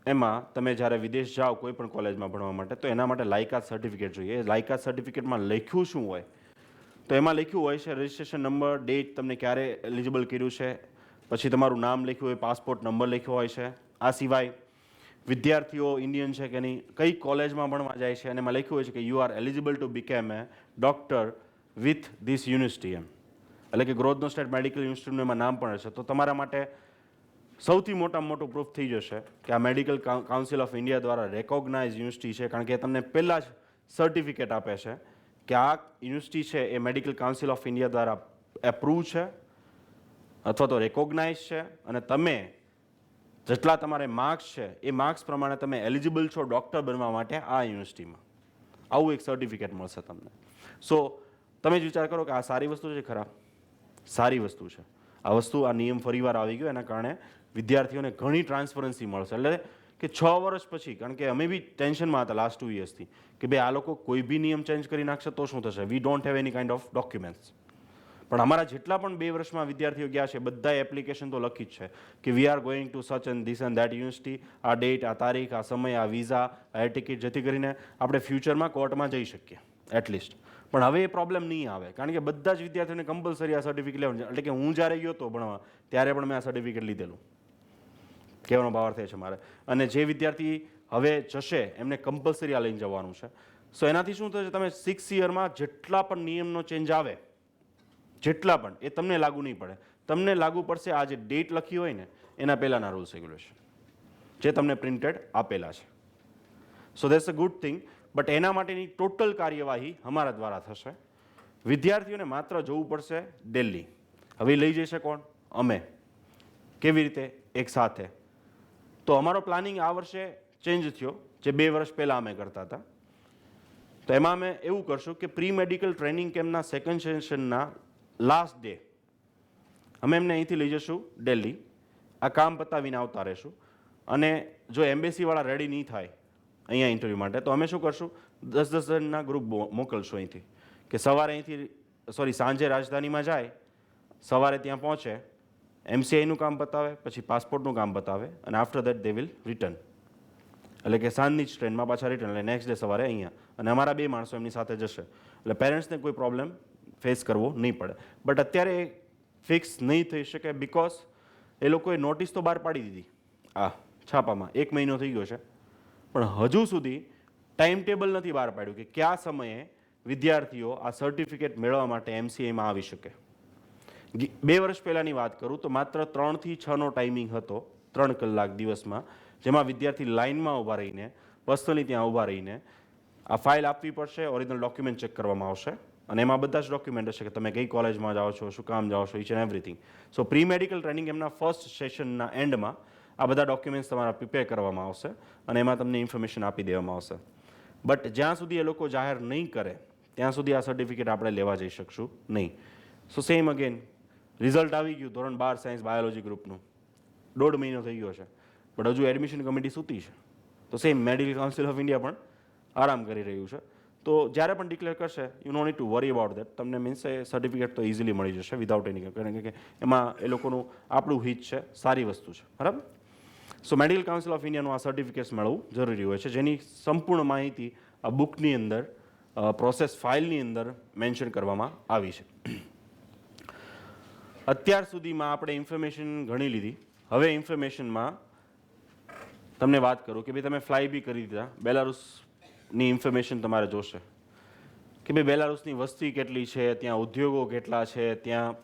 એમાં તમે જ્યારે વિદેશ જાઓ કોઈ પણ કોલેજમાં ભણવા માટે તો એના માટે લાયકાત સર્ટિફિકેટ જોઈએ. લાયકાત સર્ટિફિકેટમાં લખ્યું શું હોય? તો એમાં લખ્યું હોય છે રજિસ્ટ્રેશન નંબર, ડેટ, તમને ક્યારે એલિજિબલ કર્યું છે, પછી તમારું નામ લખ્યું હોય, પાસપોર્ટ નંબર લખ્યો હોય છે. આ સિવાય વિદ્યાર્થીઓ ઇન્ડિયન છે કે નહીં, કઈ કોલેજમાં ભણવા જાય છે, અને એમાં લખ્યું હોય છે કે you are eligible to become a doctor with this university એમ. એટલે કે ગ્રોથનો સ્ટેટ મેડિકલ યુનિવર્સિટીનું એમાં નામ પણ હશે. તો તમારા માટે સૌથી મોટામાં મોટું પ્રૂફ થઈ જશે કે આ મેડિકલ કાઉન્સિલ ઓફ ઇન્ડિયા દ્વારા રેકોગ્નાઇઝ યુનિવર્સિટી છે, કારણ કે તમને પહેલાં જ સર્ટિફિકેટ આપે છે કે આ યુનિવર્સિટી છે એ મેડિકલ કાઉન્સિલ ઓફ ઇન્ડિયા દ્વારા એપ્રૂવ છે અથવા તો રેકોગ્નાઇઝ છે, અને તમે જેટલા તમારે માર્ક્સ છે એ માર્ક્સ પ્રમાણે તમે એલિજિબલ છો ડૉક્ટર બનવા માટે આ યુનિવર્સિટીમાં. આવું એક સર્ટિફિકેટ મળશે તમને. સો તમે જ વિચાર કરો કે આ સારી વસ્તુ છે ખરાબ? સારી વસ્તુ છે. આ વસ્તુ, આ નિયમ ફરીવાર આવી ગયો એના કારણે વિદ્યાર્થીઓને ઘણી ટ્રાન્સપરન્સી મળશે. એટલે કે 6 વર્ષ પછી, કારણ કે અમે બી ટેન્શનમાં હતા લાસ્ટ 2 યર્સથી કે ભાઈ આ લોકો કોઈ બી નિયમ ચેન્જ કરી નાખશે તો શું થશે. We don't have any kind of documents. પણ અમારા જેટલા પણ 2 વર્ષમાં વિદ્યાર્થીઓ ગયા છે બધા એપ્લિકેશન તો લખી જ છે કે we are going to such and this and that university, આ ડેટ, આ તારીખ, આ સમય, આ વિઝા, આ ટિકિટ, જેથી કરીને આપણે ફ્યુચરમાં કોર્ટમાં જઈ શકીએ એટલીસ્ટ. પણ હવે એ પ્રોબ્લેમ નહીં આવે કારણ કે બધા જ વિદ્યાર્થીઓને કમ્પલસરી આ સર્ટિફિકેટ લેવાનું છે. એટલે કે હું જ્યારે ગયો હતો ભણવા ત્યારે પણ મેં આ સર્ટિફિકેટ લીધેલું. કહેવાનો ભાવ થાય છે મારે. અને જે વિદ્યાર્થી હવે જશે એમને કમ્પલસરી આ લઈને જવાનું છે. સો એનાથી શું થશે, તમે 6 યરમાં જેટલા પણ નિયમનો ચેન્જ આવે જેટલા પણ એ તમને લાગુ નહીં પડે. તમને લાગુ પડશે આ જે ડેટ લખી હોય ને એના પહેલાંના રૂલ્સ રેગ્યુલેશન જે તમને પ્રિન્ટેડ આપેલા છે. સો that's a good thing. But એના માટેની ટોટલ કાર્યવાહી અમારા દ્વારા થશે. વિદ્યાર્થીઓને માત્ર જવું પડશે દિલ્હી. હવે લઈ જશે કોણ? અમે. કેવી રીતે? એક સાથે. તો અમારો પ્લાનિંગ આ વર્ષે ચેન્જ થયો, જે 2 વર્ષ પહેલાં અમે કરતા હતા. તો એમાં અમે એવું કરશું કે પ્રી મેડિકલ ટ્રેનિંગ કેમ્પના સેકન્ડ સેશનના લાસ્ટ ડે અમે એમને અહીંથી લઈ જશું દિલ્હી. આ કામ પતાવીને આવતા રહેશું. અને જો એમ્બેસીવાળા રેડી નહીં થાય અહીંયા ઇન્ટરવ્યૂ માટે તો અમે શું કરશું, 10-10 જણના ગ્રુપ મોકલશું અહીંથી કે સવારે અહીંથી સાંજે રાજધાનીમાં જાય, સવારે ત્યાં પહોંચે, MCIનું કામ બતાવે, પછી પાસપોર્ટનું કામ બતાવે અને after that they will return. એટલે કે સાંજની જ ટ્રેનમાં પાછા રિટર્ન, એટલે નેક્સ્ટ ડે સવારે અહીંયા. અને અમારા 2 માણસો એમની સાથે જશે. એટલે પેરેન્ટ્સને કોઈ પ્રોબ્લેમ ફેસ કરવો નહીં પડે. બટ અત્યારે એ ફિક્સ નહીં થઈ શકે બિકોઝ એ લોકોએ નોટિસ તો બહાર પાડી દીધી આ છાપામાં, 1 મહિનો થઈ ગયો છે. પણ હજુ સુધી ટાઈમ ટેબલ નથી બહાર પાડ્યું કે કયા સમયે વિદ્યાર્થીઓ આ સર્ટિફિકેટ મેળવવા માટે MCIમાં આવી શકે. 2 વર્ષ પહેલાંની વાત કરું તો માત્ર 3 થી 6નો ટાઈમિંગ હતો, 3 કલાક દિવસમાં, જેમાં વિદ્યાર્થી લાઇનમાં ઊભા રહીને, પર્સનલી ત્યાં ઊભા રહીને આ ફાઇલ આપવી પડશે, ઓરિજિનલ ડોક્યુમેન્ટ ચેક કરવામાં આવશે અને એમાં બધા જ ડોક્યુમેન્ટ હશે કે તમે કઈ કોલેજમાં જાઓ છો, શું કામ જાઓ છો, each and everything. So pre medical training એમના ફર્સ્ટ સેશનના એન્ડમાં આ બધા ડોક્યુમેન્ટ્સ તમારા પ્રિપેર કરવામાં આવશે અને એમાં તમને ઇન્ફોર્મેશન આપી દેવામાં આવશે. બટ જ્યાં સુધી એ લોકો જાહેર નહીં કરે ત્યાં સુધી આ સર્ટિફિકેટ આપણે લેવા જઈ શકશું નહીં. સો સેમ અગેન, રિઝલ્ટ આવી ગયું ધોરણ 12 સાયન્સ બાયોલોજી ગ્રુપનું, 1.5 મહિનો થઈ ગયો છે, બટ હજુ એડમિશન કમિટી સૂતી છે. તો same medical council of India પણ આરામ કરી રહ્યું છે. તો જ્યારે પણ ડિક્લેર કરશે you no need to worry about that. તમને મીન્સ એ સર્ટિફિકેટ તો ઇઝીલી મળી જશે વિધાઉટ એની, કારણ કે એમાં એ લોકોનું આપણું હિત છે, સારી વસ્તુ છે, બરાબર. સો મેડિકલ કાઉન્સિલ ઓફ ઇન્ડિયાનું આ સર્ટિફિકેટ્સ મળવું જરૂરી હોય છે, જેની સંપૂર્ણ માહિતી આ બુકની અંદર, પ્રોસેસ ફાઇલની અંદર મેન્શન કરવામાં આવી છે. અત્યાર સુધીમાં આપણે ઇન્ફોર્મેશન ઘણી લીધી. હવે ઇન્ફોર્મેશનમાં તમને વાત કરું કે ભાઈ તમે ફ્લાય બી કરી દીધા, બેલારુસની ઇન્ફોર્મેશન તમારે જોશે કે ભાઈ બેલારુસની વસ્તી કેટલી છે, ત્યાં ઉદ્યોગો કેટલા છે, ત્યાં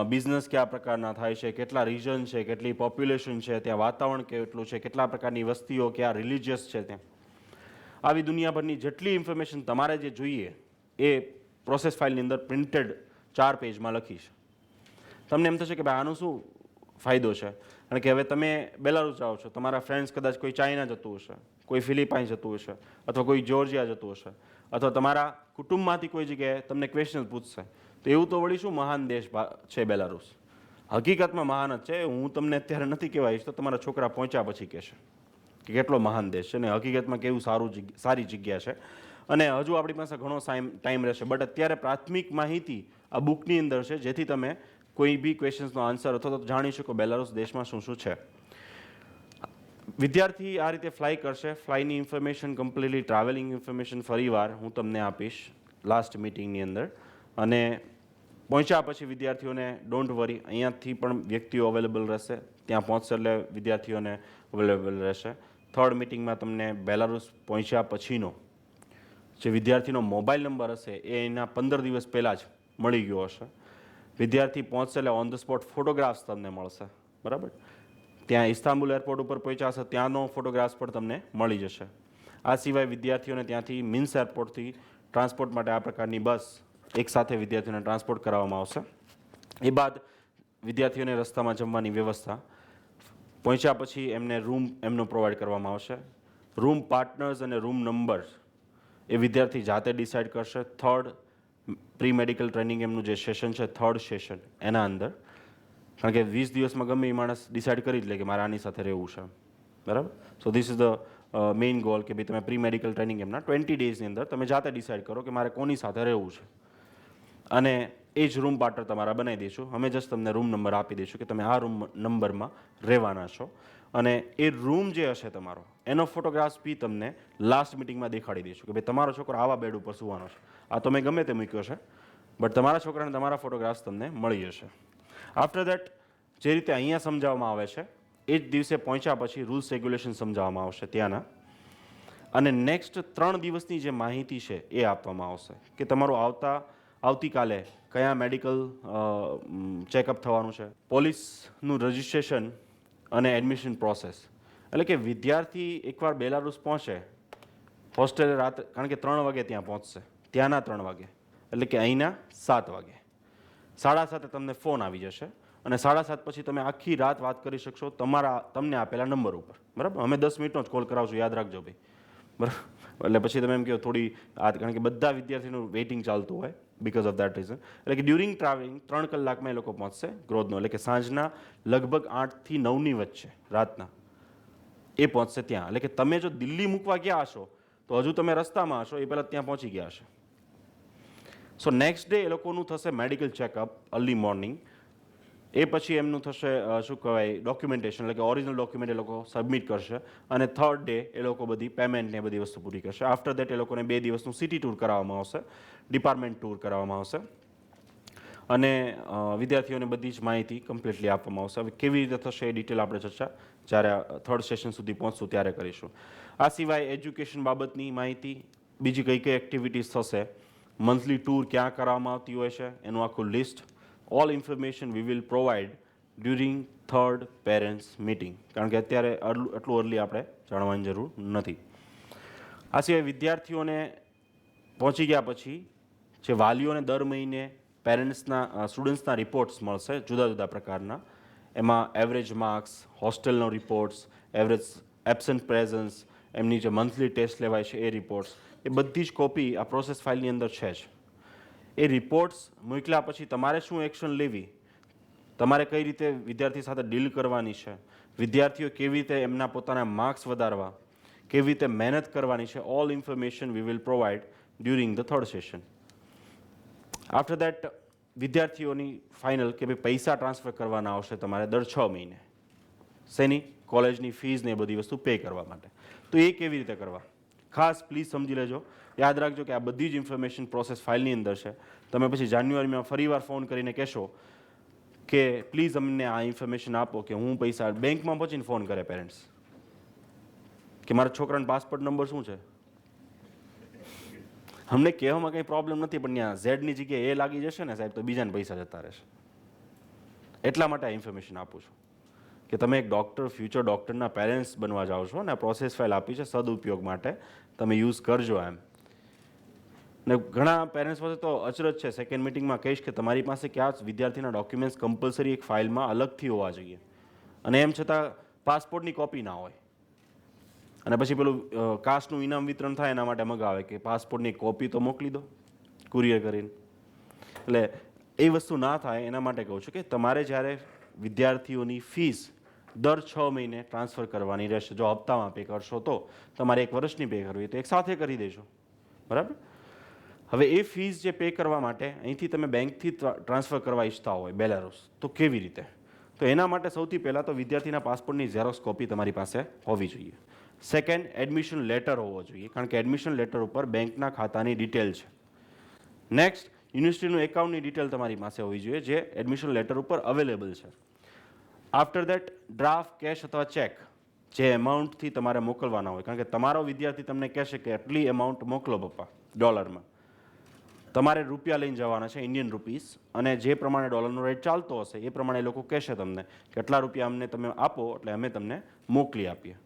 બિઝનેસ કયા પ્રકારના થાય છે, કેટલા રિજન છે, કેટલી પોપ્યુલેશન છે, ત્યાં વાતાવરણ કેટલું છે, કેટલા પ્રકારની વસ્તીઓ, કયા રિલિજિયસ છે, ત્યાં આવી દુનિયાભરની જેટલી ઇન્ફોર્મેશન તમારે જે જોઈએ એ પ્રોસેસ ફાઇલની અંદર પ્રિન્ટેડ 4 પેજમાં લખી છે. તમને એમ થશે કે ભાઈ આનો શું ફાયદો છે, કારણ કે હવે તમે બેલારુસ જાઓ છો, તમારા ફ્રેન્ડ્સ કદાચ કોઈ ચાઇના જતું હશે, કોઈ ફિલિપાઇન જતું હશે, અથવા કોઈ જોર્જિયા જતું હશે, અથવા તમારા કુટુંબમાંથી કોઈ જગ્યાએ તમને ક્વેશ્ચન પૂછશે તો એવું તો વળી શું મહાન દેશ છે બેલારુસ. હકીકતમાં મહાન જ છે. હું તમને અત્યારે નથી કહેવાઈશ તો તમારા છોકરા પહોંચ્યા પછી કહેશે કે કેટલો મહાન દેશ છે ને હકીકતમાં કેવું સારી જગ્યા છે. અને હજુ આપણી પાસે ઘણો ટાઈમ રહેશે. બટ અત્યારે પ્રાથમિક માહિતી આ બુકની અંદર છે, જેથી તમે કોઈ બી ક્વેશ્ચન્સનો આન્સર અથવા તો જાણી શકો બેલારુસ દેશમાં શું શું છે. વિદ્યાર્થી આ રીતે ફ્લાય કરશે. ફ્લાયની ઇન્ફોર્મેશન કમ્પ્લીટલી ટ્રાવેલિંગ ઇન્ફોર્મેશન ફરીવાર હું તમને આપીશ લાસ્ટ મિટિંગની અંદર. અને પહોંચ્યા પછી વિદ્યાર્થીઓને ડોન્ટ વરી, અહીંયાથી પણ વ્યક્તિઓ અવેલેબલ રહેશે, ત્યાં પહોંચશે એટલે વિદ્યાર્થીઓને અવેલેબલ રહેશે. થર્ડ મિટિંગમાં તમને બેલારુસ પહોંચ્યા પછીનો જે વિદ્યાર્થીનો મોબાઈલ નંબર હશે એ એના 15 દિવસ પહેલાં જ મળી ગયો હશે. વિદ્યાર્થી પહોંચશે એટલે ઓન ધ સ્પોટ ફોટોગ્રાફ્સ તમને મળશે, બરાબર. ત્યાં ઇસ્તાંબુલ એરપોર્ટ ઉપર પહોંચ્યા હશે ત્યાંનો ફોટોગ્રાફ્સ પણ તમને મળી જશે. આ સિવાય વિદ્યાર્થીઓને ત્યાંથી મિન્સ એરપોર્ટથી ટ્રાન્સપોર્ટ માટે આ પ્રકારની બસ એકસાથે વિદ્યાર્થીઓને ટ્રાન્સપોર્ટ કરાવવામાં આવશે. એ બાદ વિદ્યાર્થીઓને રસ્તામાં જમવાની વ્યવસ્થા, પહોંચ્યા પછી એમને રૂમ એમનો પ્રોવાઈડ કરવામાં આવશે. રૂમ પાર્ટનર્સ અને રૂમ નંબર્સ એ વિદ્યાર્થી જાતે ડિસાઇડ કરશે. થર્ડ પ્રી મેડિકલ ટ્રેનિંગ એમનું જે સેશન છે, થર્ડ સેશન, એના અંદર કારણ કે 20 દિવસમાં ગમે એ માણસ ડિસાઇડ કરી જ લે કે મારે આની સાથે રહેવું છે, બરાબર. So this is the main goal કે ભાઈ તમે પ્રી મેડિકલ ટ્રેનિંગ એમના 20 ડેઝની અંદર તમે જાતે ડિસાઇડ કરો કે મારે કોની સાથે રહેવું છે, અને એ જ રૂમ પાર્ટનર તમારા બનાવી દઈશું. અમે જસ્ટ તમને રૂમ નંબર આપી દઈશું કે તમે આ રૂમ નંબરમાં રહેવાના છો, અને એ રૂમ જે હશે તમારો એનો ફોટોગ્રાફ્સ બી તમને લાસ્ટ મિટિંગમાં દેખાડી દઈશું કે ભાઈ તમારો છોકરો આવા બેડ ઉપર સૂવાનો છે. આ તો મેં ગમે તે મૂક્યો છે, બટ તમારા છોકરાને તમારા ફોટોગ્રાફ્સ તમને મળી જશે. આફ્ટર દેટ જે રીતે અહીંયા સમજાવવામાં આવે છે એ જ દિવસે પહોંચ્યા પછી રૂલ્સ રેગ્યુલેશન સમજાવવામાં આવશે ત્યાંના, અને નેક્સ્ટ 3 દિવસની જે માહિતી છે એ આપવામાં આવશે કે તમારું આવતીકાલે કયા મેડિકલ ચેકઅપ થવાનું છે, પોલીસનું રજિસ્ટ્રેશન અને એડમિશન પ્રોસેસ. એટલે કે વિદ્યાર્થી એકવાર બેલારુસ પહોંચે હોસ્ટેલે રાત, કારણ કે 3 વાગે ત્યાં પહોંચશે, ત્યાંના 3 વાગે, એટલે કે અહીંના 7 વાગે, 7:30 તમને ફોન આવી જશે, અને 7:30 પછી તમે આખી રાત વાત કરી શકશો તમને આપેલા નંબર ઉપર, બરાબર. અમે 10 મિનિટનો જ કોલ કરાવશું, યાદ રાખજો ભાઈ, બરાબર. એટલે પછી તમે એમ કહો થોડી કારણ કે બધા વિદ્યાર્થીનું વેઇટિંગ ચાલતું હોય બિકોઝ ઓફ દેટ રીઝન. એટલે કે ડ્યુરિંગ ટ્રાવેલિંગ 3 કલાકમાં એ લોકો પહોંચશે ગ્રોધનો, એટલે કે સાંજના લગભગ 8 થી 9ની વચ્ચે રાતના એ પહોંચશે ત્યાં. એટલે કે તમે જો દિલ્હી મૂકવા ગયા હશો તો હજુ તમે રસ્તામાં હશો, એ પહેલાં ત્યાં પહોંચી ગયા હશે. સો નેક્સ્ટ ડે એ લોકોનું થશે મેડિકલ ચેકઅપ અર્લી મોર્નિંગ. એ પછી એમનું થશે શું કહેવાય ડોક્યુમેન્ટેશન, એટલે કે ઓરિજિનલ ડોક્યુમેન્ટ એ લોકો સબમિટ કરશે, અને 3rd ડે એ લોકો બધી પેમેન્ટ ને બધી વસ્તુ પૂરી કરશે. આફ્ટર દેટ એ લોકોને 2 દિવસનું સિટી ટૂર કરાવવામાં આવશે, ડિપાર્ટમેન્ટ ટૂર કરાવવામાં આવશે, અને વિદ્યાર્થીઓને બધી જ માહિતી કમ્પ્લીટલી આપવામાં આવશે. હવે કેવી રીતે થશે એ ડિટેલ આપણે ચર્ચા જ્યારે 3rd સેશન સુધી પહોંચશું ત્યારે કરીશું. આ સિવાય એજ્યુકેશન બાબતની માહિતી, બીજી કઈ કઈ એક્ટિવિટીઝ થશે, મંથલી ટૂર ક્યાં કરવામાં આવતી હોય છે એનું આખું list, all information we will provide during 3rd parents meeting, કારણ કે અત્યારે એટલું અર્લી આપણે જાણવાની જરૂર નથી. આ સિવાય વિદ્યાર્થીઓને પહોંચી ગયા પછી જે વાલીઓને દર મહિને સ્ટુડન્ટ્સના રિપોર્ટ્સ મળશે જુદા જુદા પ્રકારના, એમાં એવરેજ માર્ક્સ, હોસ્ટેલનો રિપોર્ટ્સ, એવરેજ એબસન્ટ પ્રેઝન્સ, એમની જે મંથલી ટેસ્ટ લેવાય છે એ રિપોર્ટ્સ, એ બધી જ કોપી આ પ્રોસેસ ફાઇલની અંદર છે જ. એ રિપોર્ટ્સ મોકલ્યા પછી તમારે શું એક્શન લેવી, તમારે કઈ રીતે વિદ્યાર્થી સાથે ડીલ કરવાની છે, વિદ્યાર્થીઓ કેવી રીતે એમના પોતાના માર્ક્સ વધારવા, કેવી રીતે મહેનત કરવાની છે, all information we will provide during the 3rd session. After that વિદ્યાર્થીઓની ફાઇનલ કે ભાઈ પૈસા ટ્રાન્સફર કરવાના આવશે તમારે દર 6 મહિને, શેની, કોલેજની ફીઝ ને એ બધી વસ્તુ પે કરવા માટે. તો એ કેવી રીતે કરવા, ખાસ પ્લીઝ સમજી લેજો, યાદ રાખજો કે આ બધી જ ઇન્ફોર્મેશન પ્રોસેસ ફાઇલની અંદર છે. તમે પછી જાન્યુઆરીમાં ફરીવાર ફોન કરીને કહેશો કે પ્લીઝ અમને આ ઇન્ફોર્મેશન આપો, કે હું પૈસા બેંકમાં પહોંચીને ફોન કરે પેરેન્ટ્સ કે મારા છોકરાનો પાસપોર્ટ નંબર શું છે. અમને કહેવામાં કંઈ પ્રોબ્લેમ નથી, પણ ત્યાં ઝેડની જગ્યાએ એ લાગી જશે ને સાહેબ તો બીજાને પૈસા જતા રહેશે. એટલા માટે આ ઇન્ફોર્મેશન આપું છું કે તમે એક ડૉક્ટર, ફ્યુચર ડૉક્ટરના પેરેન્ટ્સ બનવા જાઓ છો, અને આ પ્રોસેસ ફાઇલ આપી છે સદુપયોગ માટે, તમે યુઝ કરજો એમ. ને ઘણા પેરેન્ટ્સ પાસે તો અચરજ છે, સેકન્ડ મિટિંગમાં કહીશ કે તમારી પાસે કયા વિદ્યાર્થીના ડોક્યુમેન્ટ્સ કમ્પલસરી એક ફાઇલમાં અલગથી હોવા જોઈએ, અને એમ છતાં પાસપોર્ટની કોપી ના હોય, અને પછી પેલું કાસ્ટનું ઇનામ વિતરણ થાય એના માટે મગાવે કે પાસપોર્ટની કોપી તો મોકલી દો કુરિયર કરીને. એટલે એ વસ્તુ ના થાય એના માટે કહું છું કે તમારે જ્યારે વિદ્યાર્થીઓની ફીસ દર 6 મહિને ટ્રાન્સફર કરવાની રહેશે. જો હપ્તામાં પે કરશો તો, તમારે 1 વર્ષની પે કરવી તો એક સાથે કરી દેજો, બરાબર. હવે એ ફીસ જે પે કરવા માટે અહીંથી તમે બેંકથી ટ્રાન્સફર કરવા ઈચ્છતા હોય બેલારુસ, તો કેવી રીતે, તો એના માટે સૌથી પહેલાં તો વિદ્યાર્થીના પાસપોર્ટની ઝેરોક્સ કોપી તમારી પાસે હોવી જોઈએ. સેકન્ડ, એડમિશન લેટર હોવો જોઈએ, કારણ કે એડમિશન લેટર ઉપર બેંકના ખાતાની ડિટેલ છે. નેક્સ્ટ, યુનિવર્સિટીનું એકાઉન્ટની ડિટેલ તમારી પાસે હોવી જોઈએ જે એડમિશન લેટર ઉપર અવેલેબલ છે. આફ્ટર દેટ ડ્રાફ્ટ, કેશ અથવા ચેક જે એમાઉન્ટથી તમારે મોકલવાના હોય, કારણ કે તમારો વિદ્યાર્થી તમને કહેશે કે આટલી એમાઉન્ટ મોકલો પપ્પા ડોલરમાં, તમારે રૂપિયા લઈને જવાના છે, ઇન્ડિયન રૂપીસ, અને જે પ્રમાણે ડોલરનો રેટ ચાલતો હશે એ પ્રમાણે એ લોકો કહેશે તમને કે આટલા રૂપિયા અમને તમે આપો એટલે અમે તમને મોકલી આપીએ.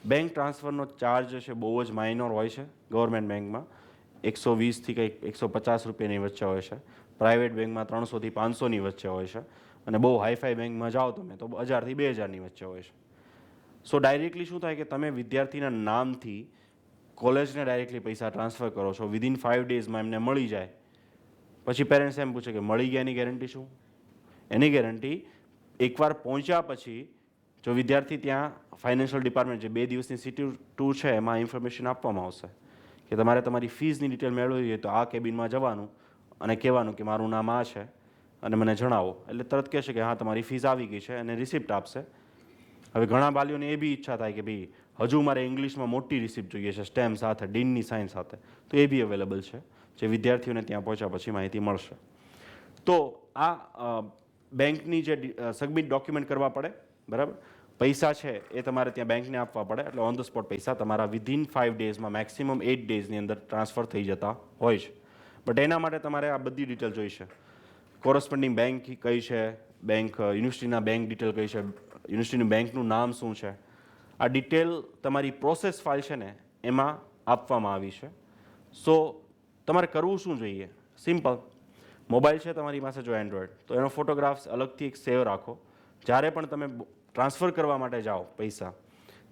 બેંક ટ્રાન્સફરનો ચાર્જ છે બહુ જ માઇનોર હોય છે. ગવર્મેન્ટ બેંકમાં 120થી કંઈક 150 રૂપિયાની વચ્ચે હોય છે, પ્રાઇવેટ બેંકમાં 300થી 500ની વચ્ચે હોય છે, અને બહુ હાઈફાઈ બેંકમાં જાઓ તમે તો 1000થી 2000ની વચ્ચે હોય છે. સો ડાયરેક્ટલી શું થાય કે તમે વિદ્યાર્થીના નામથી કોલેજને ડાયરેક્ટલી પૈસા ટ્રાન્સફર કરો છો, વિધિન 5 ડેઝમાં એમને મળી જાય. પછી પેરેન્ટ્સ એમ પૂછે કે મળી ગયાની ગેરંટી શું? એની ગેરંટી એકવાર પહોંચ્યા પછી જો વિદ્યાર્થી ત્યાં ફાઇનાન્શિયલ ડિપાર્ટમેન્ટ જે 2 દિવસની સિટી ટૂર છે એમાં ઇન્ફોર્મેશન આપવામાં આવશે કે તમારે તમારી ફીઝની ડિટેલ મેળવવી હોય તો આ કેબિનમાં જવાનું અને કહેવાનું કે મારું નામ આ છે અને મને જણાવો, એટલે તરત કહેશે કે હા તમારી ફીઝ આવી ગઈ છે અને રિસિપ્ટ આપશે. હવે ઘણા વાલીઓને એ બી ઈચ્છા થાય કે ભાઈ હજુ મારે ઇંગ્લિશમાં મોટી રિસિપ્ટ જોઈએ છે સ્ટેમ્પ સાથે, ડીનની સાઇન સાથે, તો એ બી અવેલેબલ છે જે વિદ્યાર્થીઓને ત્યાં પહોંચ્યા પછી માહિતી મળશે. તો આ બેંકની જે સબમિટ ડોક્યુમેન્ટ કરવા પડે, બરાબર. પૈસા છે એ તમારે ત્યાં બેંકને આપવા પડે, એટલે ઓન ધ સ્પોટ પૈસા તમારા વિધિન 5 ડેઝમાં, મેક્સિમમ 8 ડેઝની અંદર ટ્રાન્સફર થઈ જતા હોય છે. બટ એના માટે તમારે આ બધી ડિટેલ જોઈશે. કોરસ્પોન્ડિંગ બેંક કઈ છે, બેંક યુનિવર્સિટીના બેંક ડિટેલ કઈ છે, યુનિવર્સિટીનું બેંકનું નામ શું છે, આ ડિટેલ તમારી પ્રોસેસ ફાઇલ છે ને એમાં આપવામાં આવી છે. સો તમારે કરવું શું જોઈએ? સિમ્પલ. મોબાઈલ છે તમારી પાસે જો એન્ડ્રોઈડ, તો એનો ફોટોગ્રાફ્સ અલગથી એક સેવ રાખો. જ્યારે પણ તમે ટ્રાન્સફર કરવા માટે જાઓ પૈસા,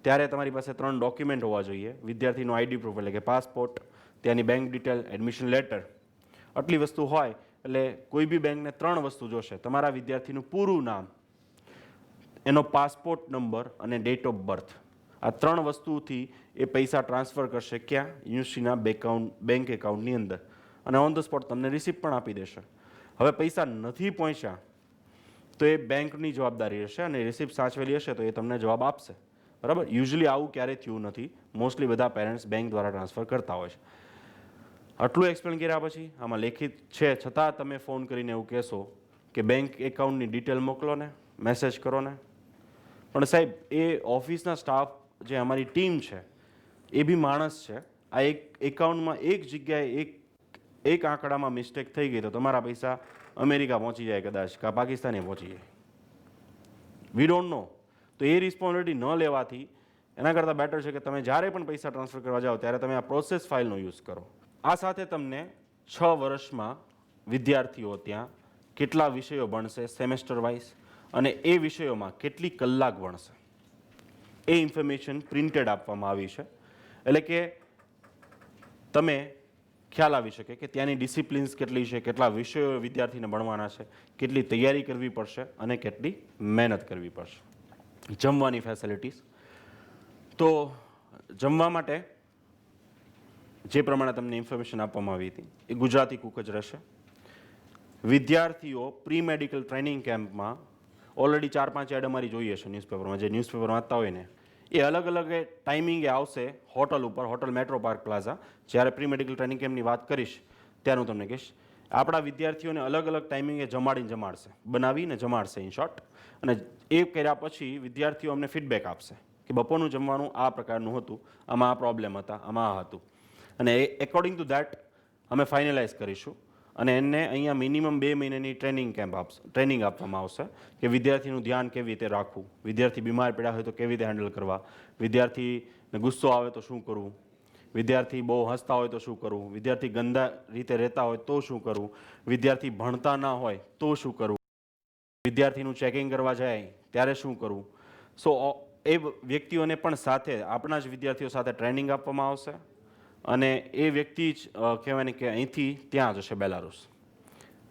ત્યારે તમારી પાસે 3 ડોક્યુમેન્ટ હોવા જોઈએ. વિદ્યાર્થીનું આઈડી પ્રૂફ એટલે કે પાસપોર્ટ, ત્યાંની બેંક ડિટેલ, એડમિશન લેટર, આટલી વસ્તુ હોય એટલે કોઈ બી બેંકને 3 વસ્તુ જોશે. તમારા વિદ્યાર્થીનું પૂરું નામ, એનો પાસપોર્ટ નંબર અને ડેટ ઓફ બર્થ. આ 3 વસ્તુથી એ પૈસા ટ્રાન્સફર કરશે ક્યાં? યુનિવર્સિટીના બેંક એકાઉન્ટની અંદર, અને ઓન ધ સ્પોટ તમને રિસિપ્ટ પણ આપી દેશે. હવે પૈસા નથી પહોંચ્યા તો એ બેંકની જવાબદારી રહેશે અને રિસિપ્ટ સાચવેલી હશે તો એ તમને જવાબ આપશે, બરાબર. યુઝ્યુઅલી આવું ક્યારેય થયું નથી. મોસ્ટલી બધા પેરેન્ટ્સ બેંક દ્વારા ટ્રાન્સફર કરતા હોય છે. આટલું એક્સપ્લેન કર્યા પછી આમાં લેખિત છે છતાં તમે ફોન કરીને એવું કહેશો કે બેંક એકાઉન્ટની ડિટેલ મોકલો ને, મેસેજ કરો ને. પણ સાહેબ એ ઓફિસના સ્ટાફ જે અમારી ટીમ છે એ બી માણસ છે. આ એક એકાઉન્ટમાં એક જગ્યાએ એક આંકડામાં મિસ્ટેક થઈ ગઈ તો તમારા પૈસા અમેરિકા પહોંચી જાય કદાચ, કાં પાકિસ્તાને પહોંચી જાય. We don't know. તો એ રિસ્પોન્સિબિલિટી ન લેવાથી એના કરતાં બેટર છે કે તમે જ્યારે પણ પૈસા ટ્રાન્સફર કરવા જાઓ ત્યારે તમે આ પ્રોસેસ ફાઇલનો યુઝ કરો. આ સાથે તમને 6 વર્ષમાં વિદ્યાર્થીઓ ત્યાં કેટલા વિષયો ભણશે સેમેસ્ટર વાઇઝ અને એ વિષયોમાં કેટલી કલાક ભણશે એ ઇન્ફોર્મેશન પ્રિન્ટેડ આપવામાં આવી છે. એટલે કે તમે ખ્યાલ આવી શકે કે ત્યાંની ડિસિપ્લિન્સ કેટલી છે, કેટલા વિષયો વિદ્યાર્થીને ભણવાના છે, કેટલી તૈયારી કરવી પડશે અને કેટલી મહેનત કરવી પડશે. જમવાની ફેસિલિટીઝ, તો જમવા માટે જે પ્રમાણે તમને ઇન્ફોર્મેશન આપવામાં આવી હતી એ ગુજરાતી કુક જ રહેશે. વિદ્યાર્થીઓ પ્રી મેડિકલ ટ્રેનિંગ કેમ્પમાં ઓલરેડી 4-5 એડ અમારી જોઈએ છે ન્યૂઝપેપરમાં, જે ન્યૂઝપેપર વાંચતા હોય ને એ અલગ અલગ ટાઈમિંગે આવશે હોટલ ઉપર, હોટલ મેટ્રો પાર્ક પ્લાઝા. જ્યારે પ્રી મેડિકલ ટ્રેનિંગ કેમ્પની વાત કરીશ ત્યારે હું તમને કહીશ. આપણા વિદ્યાર્થીઓને અલગ અલગ ટાઈમિંગે જમાડશે, બનાવીને જમાડશે ઇન શોર્ટ. અને એ કર્યા પછી વિદ્યાર્થીઓ અમને ફીડબેક આપશે કે બપોરનું જમવાનું આ પ્રકારનું હતું, આમાં આ પ્રોબ્લેમ હતા, આમાં આ હતું, અને એકોર્ડિંગ ટુ દેટ અમે ફાઇનલાઇઝ કરીશું. અને એને અહીંયા મિનિમમ 2 મહિનાની ટ્રેનિંગ આપવામાં આવશે કે વિદ્યાર્થીનું ધ્યાન કેવી રીતે રાખવું, વિદ્યાર્થી બીમાર પડ્યા હોય તો કેવી રીતે હેન્ડલ કરવા, વિદ્યાર્થીને ગુસ્સો આવે તો શું કરવું, વિદ્યાર્થી બહુ હસતા હોય તો શું કરવું, વિદ્યાર્થી ગંદા રીતે રહેતા હોય તો શું કરવું, વિદ્યાર્થી ભણતા ના હોય તો શું કરવું, વિદ્યાર્થીનું ચેકિંગ કરવા જાય ત્યારે શું કરવું. સો એ વ્યક્તિઓને પણ સાથે આપણા જ વિદ્યાર્થીઓ સાથે ટ્રેનિંગ આપવામાં આવશે. અને એ વ્યક્તિ જ કહેવાય ને કે અહીંથી ત્યાં જશે બેલારુસ,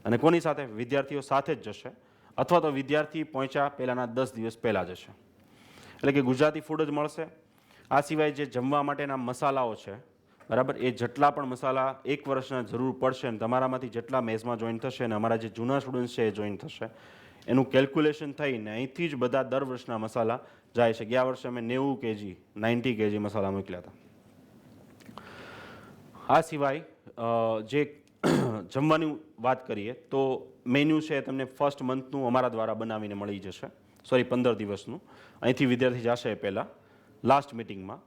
અને કોની સાથે? વિદ્યાર્થીઓ સાથે જ જશે, અથવા તો વિદ્યાર્થી પહોંચ્યા પહેલાંના 10 દિવસ પહેલાં જશે. એટલે કે ગુજરાતી ફૂડ જ મળશે. આ સિવાય જે જમવા માટેના મસાલાઓ છે, બરાબર, એ જેટલા પણ મસાલા 1 વર્ષના જરૂર પડશે ને તમારામાંથી જેટલા મેઝમાં જોઈન થશે અને અમારા જે જૂના સ્ટુડન્ટ્સ છે એ જોઈન થશે, એનું કેલ્ક્યુલેશન થઈને અહીંથી જ બધા દર વર્ષના મસાલા જાય છે. ગયા વર્ષે અમે 90 kg મસાલા મોકલ્યા હતા. આ સિવાય જે જમવાની વાત કરીએ તો મેન્યુ છે તમને ફર્સ્ટ મંથનું અમારા દ્વારા બનાવીને મળી જશે, 15 દિવસનું. અહીંથી વિદ્યાર્થી જશે પહેલાં લાસ્ટ મિટિંગમાં.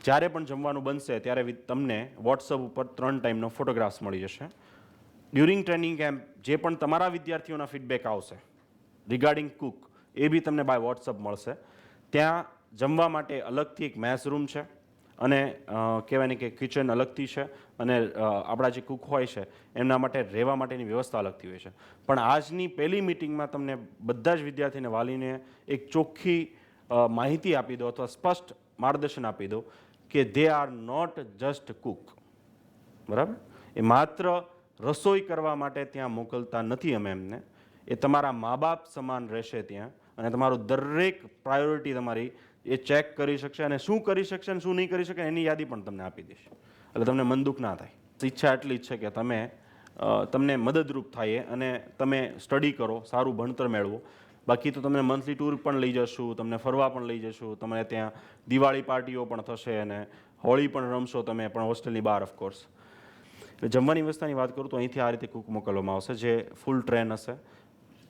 જ્યારે પણ જમવાનું બનશે ત્યારે તમને વોટ્સઅપ ઉપર 3 ટાઈમનો ફોટોગ્રાફ્સ મળી જશે. ડ્યુરિંગ ટ્રેનિંગ કેમ્પ જે પણ તમારા વિદ્યાર્થીઓના ફીડબેક આવશે રિગાર્ડિંગ કુક, એ બી તમને બાય વોટ્સઅપ મળશે. ત્યાં જમવા માટે અલગથી એક મેસ રૂમ છે અને કહેવાય ને કે કિચન અલગથી છે, અને આપણા જે કુક હોય છે એમના માટે રહેવા માટેની વ્યવસ્થા અલગથી હોય છે. પણ આજની પહેલી મિટિંગમાં તમને બધા જ વિદ્યાર્થીને વાલીને એક ચોખ્ખી માહિતી આપી દો અથવા સ્પષ્ટ માર્ગદર્શન આપી દો કે they are not just cook, બરાબર. એ માત્ર રસોઈ કરવા માટે ત્યાં મોકલતા નથી અમે એમને. એ તમારા મા બાપ સમાન રહેશે ત્યાં, અને તમારું દરેક પ્રાયોરિટી તમારી એ ચેક કરી શકશે, અને શું કરી શકશે અને શું નહીં કરી શકે એની યાદી પણ તમને આપી દેશે. એટલે તમને મન દુઃખ ના થાય. ઈચ્છા એટલી જ છે કે તમને મદદરૂપ થાય અને તમે સ્ટડી કરો, સારું ભણતર મેળવો. બાકી તો તમને મંથલી ટૂર પણ લઈ જશું, તમને ફરવા પણ લઈ જશું, તમને ત્યાં દિવાળી પાર્ટીઓ પણ થશે અને હોળી પણ રમશો તમે, પણ હોસ્ટેલની બહાર ઓફકોર્સ. એટલે જમવાની વ્યવસ્થાની વાત કરું તો અહીંથી આ રીતે કુક મોકલવામાં આવશે, જે ફૂલ ટ્રેન હશે.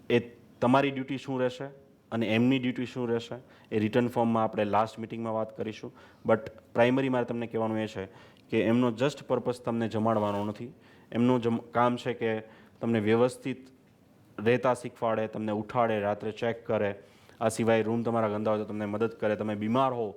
એ તમારી ડ્યુટી શું રહેશે અને એમની ડ્યુટી શું રહેશે એ રિટર્ન ફોર્મમાં આપણે લાસ્ટ મિટિંગમાં વાત કરીશું. બટ પ્રાઇમરી મારે તમને કહેવાનું એ છે કે એમનો જસ્ટ પર્પઝ તમને જમાડવાનો નથી. એમનું કામ છે કે તમને વ્યવસ્થિત રહેતા શીખવાડે, તમને ઉઠાડે, રાત્રે ચેક કરે. આ સિવાય રૂમ તમારા ગંદા હોય તો તમને મદદ કરે. તમે બીમાર હો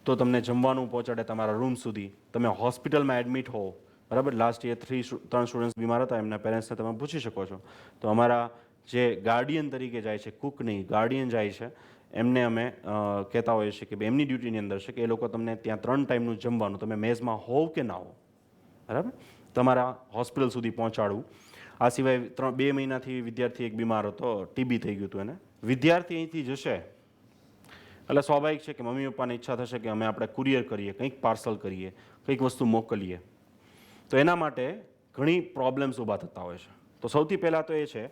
તો તમને જમવાનું પહોંચાડે તમારા રૂમ સુધી. તમે હોસ્પિટલમાં એડમિટ હો, બરાબર, લાસ્ટ યર 3 સ્ટુડન્ટ્સ બીમાર હતા, એમના પેરેન્ટ્સને તમે પૂછી શકો છો. તો અમારા જે ગાર્ડિયન તરીકે જાય છે, કુક નહીં, ગાર્ડિયન જાય છે, એમને અમે કહેતા હોઈએ છીએ કે એમની ડ્યુટીની અંદર છે કે એ લોકો તમને ત્યાં 3 ટાઈમનું જમવાનું, તમે મેઝમાં હોવ કે ના હો, બરાબર, તમારા હોસ્પિટલ સુધી પહોંચાડવું. આ સિવાય 2 મહિનાથી વિદ્યાર્થી એક બીમાર હતો, ટીબી થઈ ગયું હતું એને. વિદ્યાર્થી અહીંથી જશે એટલે સ્વાભાવિક છે કે મમ્મી પપ્પાને ઈચ્છા થશે કે આપણે કુરિયર કરીએ, કંઈક પાર્સલ કરીએ, કંઈક વસ્તુ મોકલીએ. તો એના માટે ઘણી પ્રોબ્લેમ્સ ઊભા થતા હોય છે. તો સૌથી પહેલાં તો એ છે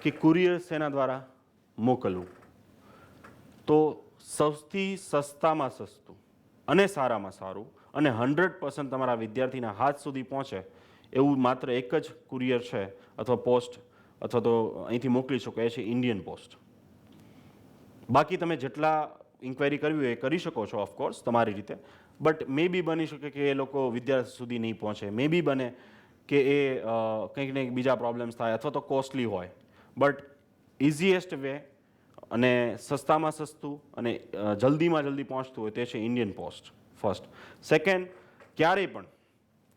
કે કુરિયર શેના દ્વારા મોકલવું. તો સૌથી સસ્તામાં સસ્તું અને સારામાં સારું અને 100% તમારા વિદ્યાર્થીના હાથ સુધી પહોંચે એવું માત્ર એક જ કુરિયર છે અથવા પોસ્ટ અથવા તો અહીંથી મોકલી શકો, એ છે ઇન્ડિયન પોસ્ટ. બાકી તમે જેટલા ઇન્ક્વાયરી કરવી હોય એ કરી શકો છો ઓફકોર્સ તમારી રીતે. બટ મે બી બની શકે કે એ લોકો વિદ્યાર્થી સુધી નહીં પહોંચે, મે બી બને કે એ કંઈક ને કંઈક બીજા પ્રોબ્લેમ્સ થાય અથવા તો કોસ્ટલી હોય. બટ ઇઝીએસ્ટ વે અને સસ્તામાં સસ્તું અને જલ્દીમાં જલ્દી પહોંચતું હોય તે છે ઇન્ડિયન પોસ્ટ ફર્સ્ટ. સેકન્ડ, ક્યારેય પણ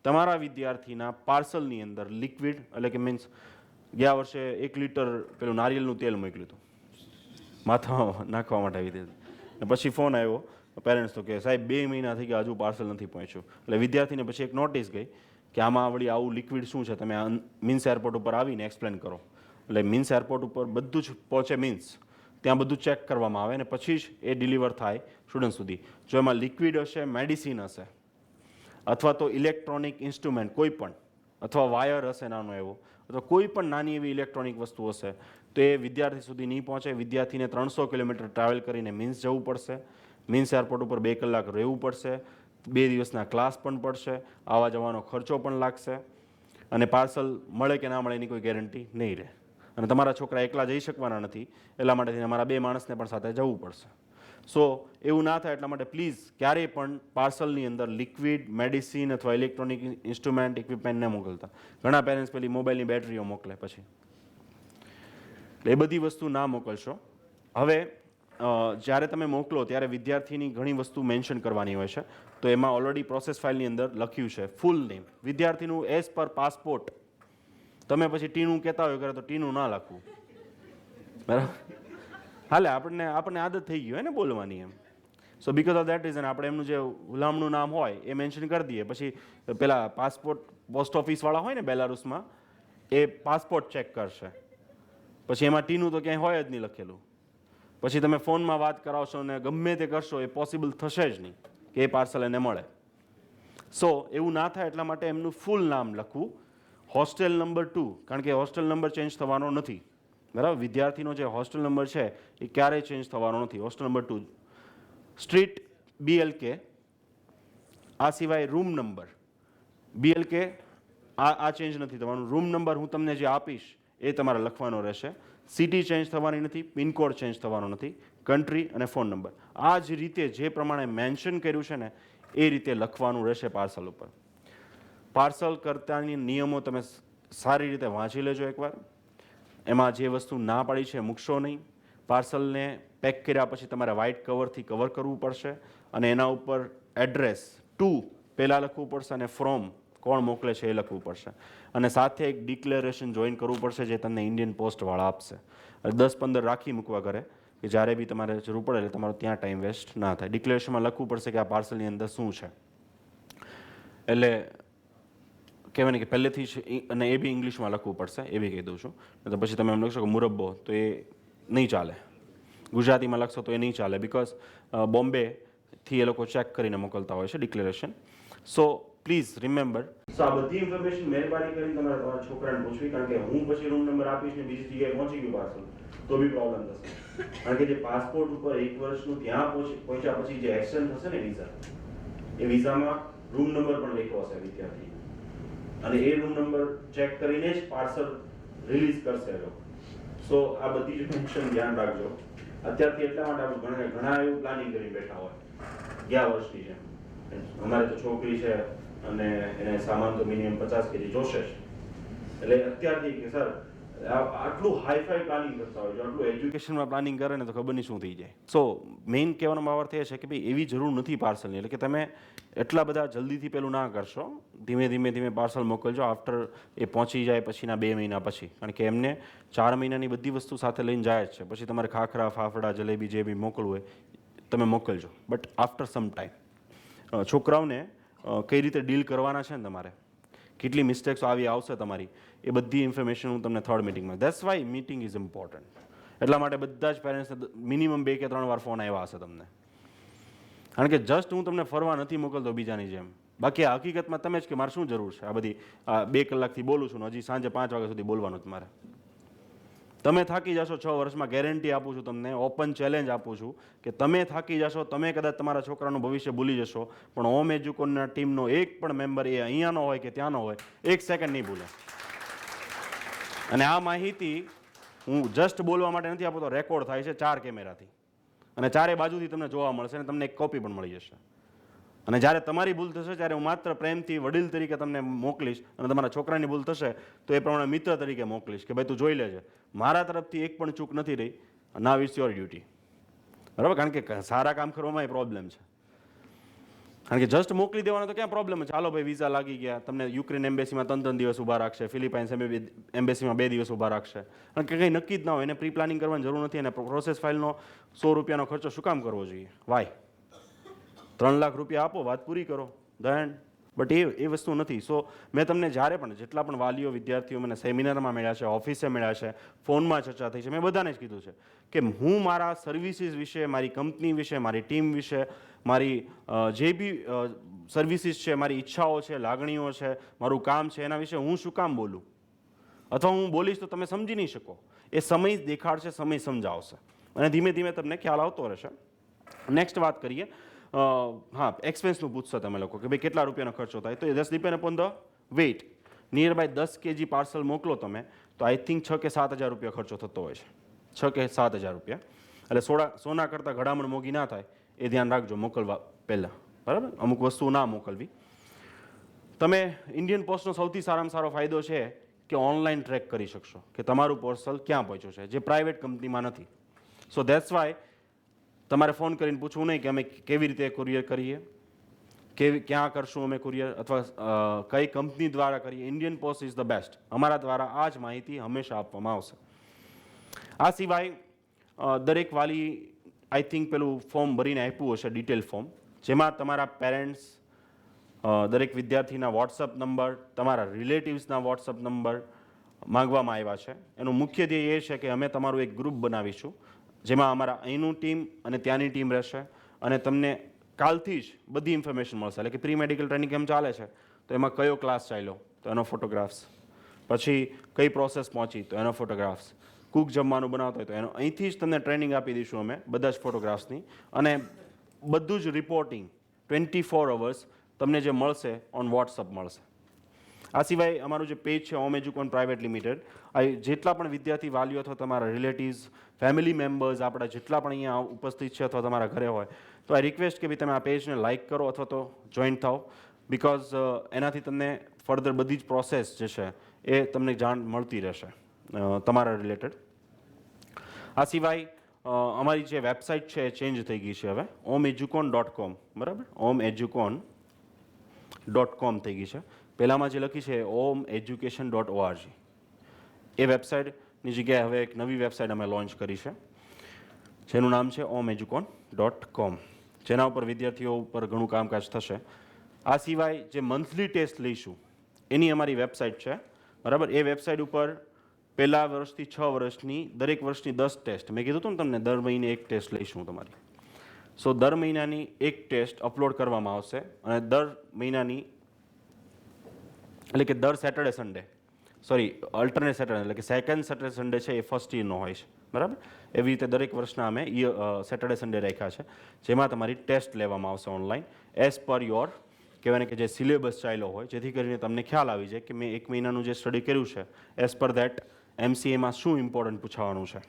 તમારા વિદ્યાર્થીના પાર્સલની અંદર લિક્વિડ, એટલે કે મીન્સ ગયા વર્ષે 1 લિટર પેલું નારિયેળનું તેલ મોકલ્યું હતું માથામાં નાખવા માટે આવી રીતે, અને પછી ફોન આવ્યો પેરેન્ટ્સ તો કે સાહેબ 2 મહિના થઈ ગયા હજુ પાર્સલ નથી પહોંચ્યું. એટલે વિદ્યાર્થીને પછી એક નોટિસ ગઈ કે આમાં વળી આવું લિક્વિડ શું છે, તમે મીન્સ એરપોર્ટ ઉપર આવીને એક્સપ્લેન કરો. એટલે મીન્સ એરપોર્ટ ઉપર બધું જ પહોંચે, મીન્સ ત્યાં બધું ચેક કરવામાં આવે અને પછી જ એ ડિલિવર થાય સ્ટુડન્ટ સુધી. જો એમાં લિક્વિડ હશે, મેડિસિન હશે અથવા તો ઇલેક્ટ્રોનિક ઇન્સ્ટ્રુમેન્ટ કોઈ પણ, અથવા વાયર હશે નાનો એવો, અથવા કોઈ પણ નાની એવી ઇલેક્ટ્રોનિક વસ્તુ હશે તો એ વિદ્યાર્થી સુધી નહીં પહોંચે. વિદ્યાર્થીને 300 કિલોમીટર ટ્રાવેલ કરીને મીન્સ જવું પડશે, મીન્સ એરપોર્ટ ઉપર 2 કલાક રહેવું પડશે, 2 દિવસના ક્લાસ પણ પડશે, આવવા જવાનો ખર્ચો પણ લાગશે, અને પાર્સલ મળે કે ના મળે એની કોઈ ગેરંટી નહીં રહે. અને તમારા છોકરા એકલા જઈ શકવાના નથી, એટલા માટે અમારા 2 માણસને પણ સાથે જવું પડશે. સો એવું ના થાય એટલા માટે પ્લીઝ ક્યારેય પણ પાર્સલની અંદર લિક્વિડ, મેડિસિન અથવા ઇલેક્ટ્રોનિક ઇન્સ્ટ્રુમેન્ટ, ઇક્વિપમેન્ટ ન મોકલતા. ઘણા પેરેન્ટ્સ પેલી મોબાઈલની બેટરીઓ મોકલે પછી, એ બધી વસ્તુ ના મોકલશો. હવે જ્યારે તમે મોકલો ત્યારે વિદ્યાર્થીની ઘણી વસ્તુ મેન્શન કરવાની હોય છે. તો એમાં ઓલરેડી પ્રોસેસ ફાઇલની અંદર લખ્યું છે ફૂલ નેમ વિદ્યાર્થીનું એઝ પર પાસપોર્ટ. તમે પછી ટીનું કહેતા હોય કરે તો ટીનું ના લખવું, બરાબર, હાલે, આપણને આદત થઈ ગઈ હોય ને બોલવાની એમ. So because of that reason આપણે એમનું જે ગુલામનું નામ હોય એ મેન્શન કરી દઈએ. પછી પેલા પાસપોર્ટ પોસ્ટ ઓફિસવાળા હોય ને બેલારુસમાં, એ પાસપોર્ટ ચેક કરશે, પછી એમાં ટીનું તો ક્યાંય હોય જ નહીં લખેલું. પછી તમે ફોનમાં વાત કરાવશો ને ગમે તે કરશો એ પોસિબલ થશે જ નહીં કે એ પાર્સલ એને મળે. સો એવું ના થાય એટલા માટે એમનું ફૂલ નામ લખવું. હોસ્ટેલ નંબર 2, કારણ કે હોસ્ટેલ નંબર ચેન્જ થવાનો નથી, બરાબર. વિદ્યાર્થીનો જે હોસ્ટેલ નંબર છે એ ક્યારેય ચેન્જ થવાનો નથી. હોસ્ટેલ નંબર 2, સ્ટ્રીટ BLK, આ સિવાય રૂમ નંબર BLK આ ચેન્જ નથી થવાનું. રૂમ નંબર હું તમને જે આપીશ એ તમારે લખવાનો રહેશે. સિટી ચેન્જ થવાની નથી, પિનકોડ ચેન્જ થવાનો નથી, કન્ટ્રી અને ફોન નંબર આ જ રીતે જે પ્રમાણે મેન્શન કર્યું છે ને એ રીતે લખવાનું રહેશે પાર્સલ ઉપર. પાર્સલ કરતાની નિયમો તમે સારી રીતે વાંચી લેજો એકવાર. એમાં જે વસ્તુ ના પાડી છે મૂકશો નહીં. પાર્સલને પેક કર્યા પછી તમારે વ્હાઇટ કવરથી કવર કરવું પડશે અને એના ઉપર એડ્રેસ ટુ પહેલાં લખવું પડશે અને ફ્રોમ કોણ મોકલે છે એ લખવું પડશે. અને સાથે એક ડિક્લેરેશન જોઈન કરવું પડશે જે તમને ઇન્ડિયન પોસ્ટવાળા આપશે. 10-15 રાખી મૂકવા ઘરે કે જ્યારે બી તમારે જરૂર પડે એટલે તમારો ત્યાં ટાઈમ વેસ્ટ ના થાય. ડિક્લેરેશનમાં લખવું પડશે કે આ પાર્સલની અંદર શું છે. એટલે કહેવાય ને કે પહેલેથી જ અને એ બી ઇંગ્લિશમાં લખવું પડશે, એ બી કહી દઉં છું. તો પછી તમે એમ લખશો કે મુરબ્બો, તો એ નહીં ચાલે. ગુજરાતીમાં લખશો તો એ નહીં ચાલે, બિકોઝ બોમ્બેથી એ લોકો ચેક કરીને મોકલતા હોય છે declaration. So please remember. So આ બધી ઇન્ફોર્મેશન મહેરબાની કરીને તમારે તમારા છોકરાને પૂછવી, કારણ કે હું પછી રૂમ નંબર આપીશ ને બીજી જગ્યાએ પહોંચી ગયું પાર્સલ તો બી પ્રોબ્લેમ થશે. કારણ કે જે પાસપોર્ટ ઉપર 1 વર્ષનું ત્યાં પહોંચ્યા પછી જે એક્સટેન્ડ થશે ને વિઝા, એ વિઝામાં રૂમ નંબર પણ લખ્યો હશે વિદ્યાર્થી, અને એ રૂમ નંબર ચેક કરીને જ પાર્સલ રિલીઝ કરશે એ લોકો. સો આ બધી જ ટેન્શન ધ્યાન રાખજો અત્યારથી. એટલા માટે આપણે ઘણા એવું પ્લાનિંગ કરી બેઠા હોય ગયા વર્ષની જેમ. અમારે તો છોકરી છે અને એને સામાન તો મિનિમમ 50 kg જોશે જ, એટલે અત્યારથી કે સર આટલું હાઈફાઈ પ્લાનિંગ કરતા હોય, જો આટલું એજ્યુકેશનમાં પ્લાનિંગ કરે ને તો ખબર નહીં શું થઈ જાય. સો મેઇન કહેવાનો અર્થ એ છે કે ભાઈ એવી જરૂર નથી પાર્સલની, એટલે કે તમે એટલા બધા જલ્દીથી પેલું ના કરશો, ધીમે ધીમે પાર્સલ મોકલજો આફ્ટર એ પહોંચી જાય પછીના 2 મહિના પછી. કારણ કે એમને 4 મહિનાની બધી વસ્તુ સાથે લઈને જાય જ છે. પછી તમારે ખાખરા, ફાફડા, જલેબી જે બી મોકલવું હોય તમે મોકલજો, બટ આફ્ટર સમ ટાઈમ. છોકરાઓને કઈ રીતે ડીલ કરવાના છે ને તમારે, કેટલી મિસ્ટેક્સ આવી આવશે તમારી, એ બધી ઇન્ફોર્મેશન હું તમને થર્ડ મિટિંગમાં. That's why meeting is important. એટલા માટે બધા જ પેરેન્ટ્સને મિનિમમ 2 કે 3 વાર ફોન આવ્યા હશે તમને. કારણ કે જસ્ટ હું તમને ફરવા નથી મોકલતો બીજાની જેમ, બાકી આ હકીકતમાં તમે જ કે મારે શું જરૂર છે આ બધી 2 કલાકથી બોલું છું ને હજી સાંજે 5 વાગ્યા સુધી બોલવાનું જ મારે. તમે થાકી જશો 6 વર્ષમાં, ગેરંટી આપું છું તમને, ઓપન ચેલેન્જ આપું છું કે તમે થાકી જશો, તમે કદાચ તમારા છોકરાનું ભવિષ્ય ભૂલી જશો, પણ હોમ એજ્યુકોનના ટીમનો એક પણ મેમ્બર એ અહીંયાનો હોય કે ત્યાંનો હોય 1 સેકન્ડ નહીં ભૂલે. અને આ માહિતી હું જસ્ટ બોલવા માટે નથી આપતો, રેકોર્ડ થાય છે 4 કેમેરાથી, અને 4 બાજુથી તમને જોવા મળશે, અને તમને એક કોપી પણ મળી જશે. અને જ્યારે તમારી ભૂલ થશે ત્યારે હું માત્ર પ્રેમથી વડીલ તરીકે તમને મોકલીશ, અને તમારા છોકરાની ભૂલ થશે તો એ પ્રમાણે મિત્ર તરીકે મોકલીશ કે ભાઈ તું જોઈ લેજે, મારા તરફથી એક પણ ચૂક નથી રહી. Now it's your duty. બરાબર? કારણ કે સારા કામ કરવામાં એ પ્રોબ્લેમ છે. કારણ કે જસ્ટ મોકલી દેવાનો તો ક્યાં પ્રોબ્લેમ છે. ચાલો ભાઈ વિઝા લાગી ગયા, તમને યુક્રેન એમ્બેસીમાં 3 દિવસ ઊભા રાખશે, ફિલિપાઇન્સ એમ્બેસીમાં 2 દિવસ ઊભા રાખશે. કારણ કે કંઈ નક્કી જ ના હોય, એને પ્રી પ્લાનિંગ કરવાની જરૂર નથી, અને પ્રોસેસ ફાઇલનો 100 રૂપિયાનો ખર્ચો શું કામ કરવો જોઈએ? વાય? 3 લાખ રૂપિયા આપો, વાત પૂરી કરો, ધન. બટ એ વસ્તુ નથી. સો મેં તમને જ્યારે પણ જેટલા પણ વાલીઓ, વિદ્યાર્થીઓ મને સેમિનારમાં મળ્યા છે, ઓફિસે મળ્યા છે, ફોનમાં ચર્ચા થઈ છે, મેં બધાને જ કીધું છે કે હું મારા સર્વિસીસ વિશે, મારી કંપની વિશે, મારી ટીમ વિશે, મારી જે બી સર્વિસીસ છે, મારી ઈચ્છાઓ છે, લાગણીઓ છે, મારું કામ છે, એના વિશે હું શું કામ બોલું, અથવા હું બોલીશ તો તમે સમજી નહીં શકો. એ સમય દેખાડશે, સમય સમજાવશે, અને ધીમે ધીમે તમને ખ્યાલ આવતો રહેશે. નેક્સ્ટ વાત કરીએ. હા, એક્સપેન્સનું પૂછશો તમે લોકો કે ભાઈ કેટલા રૂપિયાનો ખર્ચો થાય, તો એ just depend upon the weight. Near by 10 kg parcel મોકલો તમે તો આઈ થિંક 6 કે 7 હજાર રૂપિયા ખર્ચો થતો હોય છે. 6 કે 7 હજાર રૂપિયા. એટલે સોના કરતાં ઘડામણ મોંઘી ના થાય એ ધ્યાન રાખજો મોકલવા પહેલાં. બરાબર? અમુક વસ્તુ ના મોકલવી. તમે ઇન્ડિયન પોસ્ટનો સૌથી સારામાં સારો ફાયદો છે કે ઓનલાઈન ટ્રેક કરી શકશો કે તમારું પાર્સલ ક્યાં પહોંચ્યું છે, જે પ્રાઇવેટ કંપનીમાં નથી. સો ધેટ્સ વાય તમારે ફોન કરીને પૂછવું નહીં કે અમે કેવી રીતે કુરિયર કરીએ, ક્યાં કરશું અમે કુરિયર, અથવા કઈ કંપની દ્વારા કરીએ. Indian post is the best. અમારા દ્વારા આ જ માહિતી હંમેશા આપવામાં આવશે. આ સિવાય દરેક વાલી આઈ થિંક પેલું ફોર્મ ભરીને આપ્યું હશે, ડિટેલ ફોર્મ, જેમાં તમારા પેરેન્ટ્સ, દરેક વિદ્યાર્થીના વોટ્સઅપ નંબર, તમારા રિલેટિવ્સના વોટ્સઅપ નંબર માંગવામાં આવ્યા છે. એનું મુખ્ય ધ્યેય એ છે કે અમે તમારું એક ગ્રુપ બનાવીશું જેમાં અમારા અહીંનું ટીમ અને ત્યાંની ટીમ રહેશે, અને તમને કાલથી જ બધી ઇન્ફોર્મેશન મળશે. એટલે કે પ્રી મેડિકલ ટ્રેનિંગ કેમ ચાલે છે તો એમાં કયો ક્લાસ ચાલ્યો તો એનો ફોટોગ્રાફ્સ, પછી કઈ પ્રોસેસ પહોંચી તો એનો ફોટોગ્રાફ્સ, કુક જમવાનું બનાવતા હોય તો એનો, અહીંથી જ તમને ટ્રેનિંગ આપી દઈશું અમે બધા જ ફોટોગ્રાફ્સની, અને બધું જ રિપોર્ટિંગ 24 અવર્સ તમને જે મળશે ઓન વોટ્સઅપ મળશે. આ સિવાય અમારું જે પેજ છે હોમ એજ્યુકોન પ્રાઇવેટ લિમિટેડ, આ જેટલા પણ વિદ્યાર્થી વાલીઓ અથવા તમારા રિલેટિવ્સ, ફેમિલી મેમ્બર્સ આપણા જેટલા પણ અહીંયા ઉપસ્થિત છે અથવા તમારા ઘરે હોય તો આઈ રિક્વેસ્ટ કે ભાઈ તમે આ પેજને લાઇક કરો અથવા તો જોઈન થાઓ, બિકોઝ એનાથી તમને ફર્ધર બધી જ પ્રોસેસ જે છે એ તમને જાણ મળતી રહેશે તમારા રિલેટેડ. આ સિવાય અમારી જે વેબસાઇટ છે એ ચેન્જ થઈ ગઈ છે હવે, homeeducon.com. બરાબર? homeeducon.com થઈ ગઈ છે. પહેલાંમાં જે લખી છે homeeducation.org. એ વેબસાઇટની જગ્યાએ હવે એક નવી વેબસાઇટ અમે લોન્ચ કરી છે જેનું નામ છે homeeducon.com, જેના ઉપર વિદ્યાર્થીઓ ઉપર ઘણું કામકાજ થશે. આ સિવાય જે મંથલી ટેસ્ટ લઈશું એની અમારી વેબસાઇટ છે, બરાબર. એ વેબસાઇટ ઉપર પહેલા વર્ષથી 6 વર્ષની દરેક વર્ષની 10 ટેસ્ટ, મેં કીધું હતું ને તમને દર મહિને એક ટેસ્ટ લઈશું તમારી. સો દર મહિનાની એક ટેસ્ટ અપલોડ કરવામાં આવશે અને દર મહિનાની એટલે કે દર Saturday Sunday, sorry alternate Saturday, એટલે કે સેકન્ડ સેટરડે સન્ડે છે એ ફર્સ્ટ યરનો હોય છે, બરાબર. એવી રીતે દરેક વર્ષના અમે સેટરડે સન્ડે રાખ્યા છે, જેમાં તમારી ટેસ્ટ લેવામાં આવશે ઓનલાઈન એઝ પર યોર કહેવાય ને કે જે સિલેબસ ચાલ્યો હોય, જેથી કરીને તમને ખ્યાલ આવી જાય કે મેં એક મહિનાનું જે સ્ટડી કર્યું છે એઝ પર ધેટ MCAમાં શું ઇમ્પોર્ટન્ટ પૂછાવાનું છે.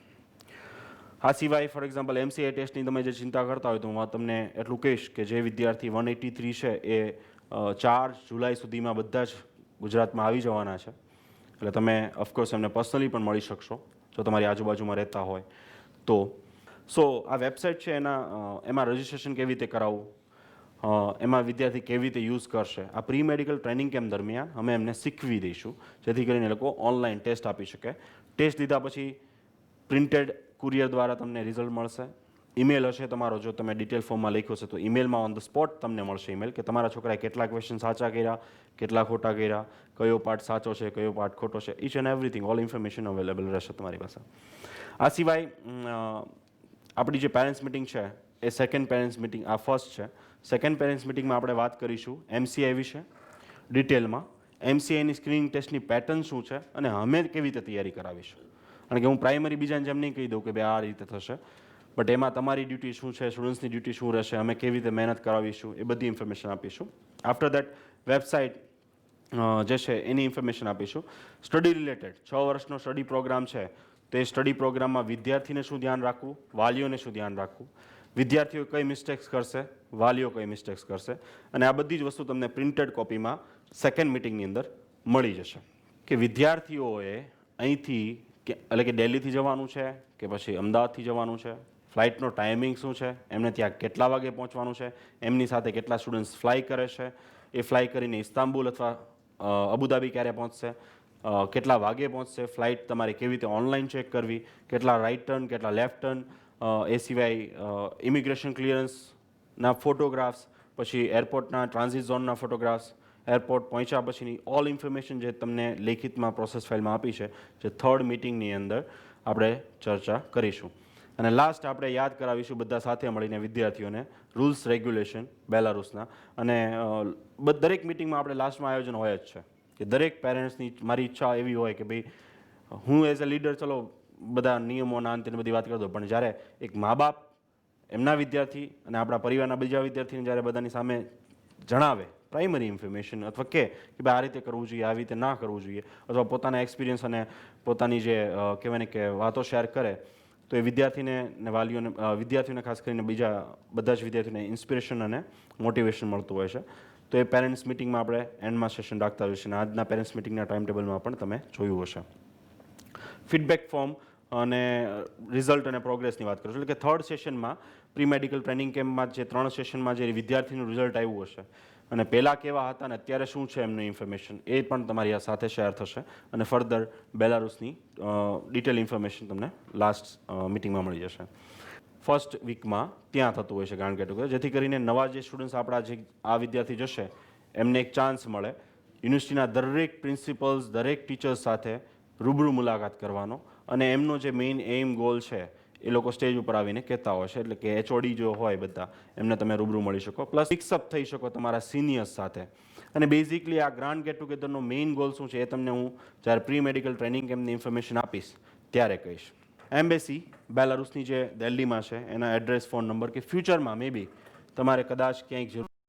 આ સિવાય ફોર એક્ઝામ્પલ MCA ટેસ્ટની તમે જે ચિંતા કરતા હોય તો હું તમને એટલું કહીશ કે જે વિદ્યાર્થી 183 છે એ 4 જુલાઈ સુધીમાં બધા જ ગુજરાતમાં આવી જવાના છે, એટલે તમે ઓફકોર્સ એમને પર્સનલી પણ મળી શકશો જો તમારી આજુબાજુમાં રહેતા હોય તો. સો આ વેબસાઇટ છે એમાં રજિસ્ટ્રેશન કેવી રીતે કરાવવું, એમાં વિદ્યાર્થી કેવી રીતે યુઝ કરશે, આ પ્રી મેડિકલ ટ્રેનિંગ કેમ્પ દરમિયાન અમે એમને શીખવી દઈશું, જેથી કરીને એ લોકો ઓનલાઈન ટેસ્ટ આપી શકે. ટેસ્ટ લીધા પછી પ્રિન્ટેડ કુરિયર દ્વારા તમને રિઝલ્ટ મળશે. ઈમેલ હશે તમારો, જો તમે ડિટેલ ફોર્મમાં લખ્યો છે તો ઈમેલમાં ઓન ધ સ્પોટ તમને મળશે ઈમેલ કે તમારા છોકરાએ કેટલા ક્વેશ્ચન સાચા કર્યા, કેટલા ખોટા કર્યા, કયો પાર્ટ સાચો છે, કયો પાર્ટ ખોટો છે, each and everything, all information available રહેશે તમારી પાસે. આ સિવાય આપણી જે પેરેન્ટ્સ મિટિંગ છે એ સેકન્ડ પેરેન્ટ્સ મિટિંગ, આ ફર્સ્ટ છે. સેકન્ડ પેરેન્ટ્સ મિટિંગમાં આપણે વાત કરીશું MCA વિશે ડિટેલમાં, MCAની સ્ક્રીનિંગ ટેસ્ટની પેટર્ન શું છે અને અમે કેવી રીતે તૈયારી કરાવીશું. કારણ કે હું પ્રાઇમરી બીજાને જેમ નહીં કહી દઉં કે ભાઈ આ રીતે થશે, બટ એમાં તમારી ડ્યુટી શું છે, સ્ટુડન્ટ્સની ડ્યુટી શું રહેશે, અમે કેવી રીતે મહેનત કરાવીશું, એ બધી ઇન્ફોર્મેશન આપીશું. આફ્ટર દેટ વેબસાઇટ જે છે એની ઇન્ફોર્મેશન આપીશું. સ્ટડી રિલેટેડ 6 વર્ષનો સ્ટડી પ્રોગ્રામ છે, તે સ્ટડી પ્રોગ્રામમાં વિદ્યાર્થીને શું ધ્યાન રાખવું, વાલીઓને શું ધ્યાન રાખવું, વિદ્યાર્થીઓ કઈ મિસ્ટેક્સ કરશે, વાલીઓ કઈ મિસ્ટેક્સ કરશે, અને આ બધી જ વસ્તુ તમને પ્રિન્ટેડ કોપીમાં સેકન્ડ મિટિંગની અંદર મળી જશે. કે વિદ્યાર્થીઓએ અહીંથી એટલે કે દિલ્હીથી જવાનું છે કે પછી અમદાવાદથી જવાનું છે, ફ્લાઇટનો ટાઈમિંગ શું છે, એમને ત્યાં કેટલા વાગે પહોંચવાનું છે, એમની સાથે કેટલા સ્ટુડન્ટ્સ ફ્લાય કરે છે, એ ફ્લાય કરીને ઇસ્તાંબુલ અથવા અબુધાબી ક્યારે પહોંચશે, કેટલા વાગે પહોંચશે, ફ્લાઇટ તમારે કેવી રીતે ઓનલાઈન ચેક કરવી, કેટલા રાઇટ ટર્ન, કેટલા લેફ્ટ ટર્ન, એ સિવાય ઇમિગ્રેશન ક્લિયરન્સના ફોટોગ્રાફ્સ, પછી એરપોર્ટના ટ્રાન્ઝિટ ઝોનના ફોટોગ્રાફ્સ, એરપોર્ટ પહોંચ્યા પછીની ઓલ ઇન્ફોર્મેશન જે તમને લેખિતમાં પ્રોસેસ ફાઇલમાં આપી છે, જે થર્ડ મિટિંગની અંદર આપણે ચર્ચા કરીશું. અને લાસ્ટ આપણે યાદ કરાવીશું બધા સાથે મળીને વિદ્યાર્થીઓને રૂલ્સ રેગ્યુલેશન બેલારુસના. અને દરેક મિટિંગમાં આપણે લાસ્ટમાં આયોજન હોય જ છે કે દરેક પેરેન્ટ્સની મારી ઈચ્છા એવી હોય કે ભાઈ હું એઝ અ લીડર ચલો બધા નિયમોના અંતે બધી વાત કરી દો, પણ જ્યારે એક મા બાપ એમના વિદ્યાર્થી અને આપણા પરિવારના બીજા વિદ્યાર્થીને જ્યારે બધાની સામે જણાવે પ્રાઇમરી ઇન્ફોર્મેશન અથવા કે ભાઈ આ રીતે કરવું જોઈએ, આવી રીતે ના કરવું જોઈએ, અથવા પોતાના એક્સપિરિયન્સ અને પોતાની જે કહેવાય ને કે વાતો શેર કરે, તો એ વિદ્યાર્થીને ને વાલીઓને વિદ્યાર્થીઓને ખાસ કરીને બીજા બધા જ વિદ્યાર્થીઓને ઇન્સ્પિરેશન અને મોટિવેશન મળતું હોય છે. તો એ પેરેન્ટ્સ મિટિંગમાં આપણે એન્ડમાં સેશન રાખતા હોઈએ છીએ અને આજના પેરેન્ટ્સ મિટિંગના ટાઈમ ટેબલમાં પણ તમે જોયું હશે. ફીડબેક ફોર્મ અને રિઝલ્ટ અને પ્રોગ્રેસની વાત કરું છું, એટલે કે થર્ડ સેશનમાં પ્રી મેડિકલ ટ્રેનિંગ કેમ્પમાં જે 3 સેશનમાં જે વિદ્યાર્થીનું રિઝલ્ટ આવ્યું હશે અને પહેલાં કેવા હતા અને અત્યારે શું છે એમનું ઇન્ફોર્મેશન, એ પણ તમારી આ સાથે શેર થશે અને ફર્ધર બેલારુસની ડિટેલ ઇન્ફોર્મેશન તમને લાસ્ટ મિટિંગમાં મળી જશે. ફર્સ્ટ વીકમાં ત્યાં થતું હોય છે ગાણ ગેટ ટુગેધર, જેથી કરીને નવા જે સ્ટુડન્ટ્સ આપણા જે આ વિદ્યાર્થી જશે એમને એક ચાન્સ મળે યુનિવર્સિટીના દરેક પ્રિન્સિપલ્સ, દરેક ટીચર્સ સાથે રૂબરૂ મુલાકાત કરવાનો, અને એમનો જે મેઇન એઇમ ગોલ છે એ લોકો સ્ટેજ ઉપર આવીને કહેતા હોય છે, એટલે કે HOD જો હોય બધા એમને તમે રૂબરૂ મળી શકો, પ્લસ મિક્સઅપ થઈ શકો તમારા સિનિયર્સ સાથે. અને બેઝિકલી આ ગ્રાન્ડ ગેટ ટુગેધરનો મેઇન ગોલ શું છે એ તમને હું જ્યારે પ્રી મેડિકલ ટ્રેનિંગ કેમ્પની ઇન્ફોર્મેશન આપીશ ત્યારે કહીશ. એમ્બેસી બેલારુસની જે દિલ્હીમાં છે એના એડ્રેસ, ફોન નંબર, કે ફ્યુચરમાં મે બી તમારે કદાચ ક્યાંક જરૂર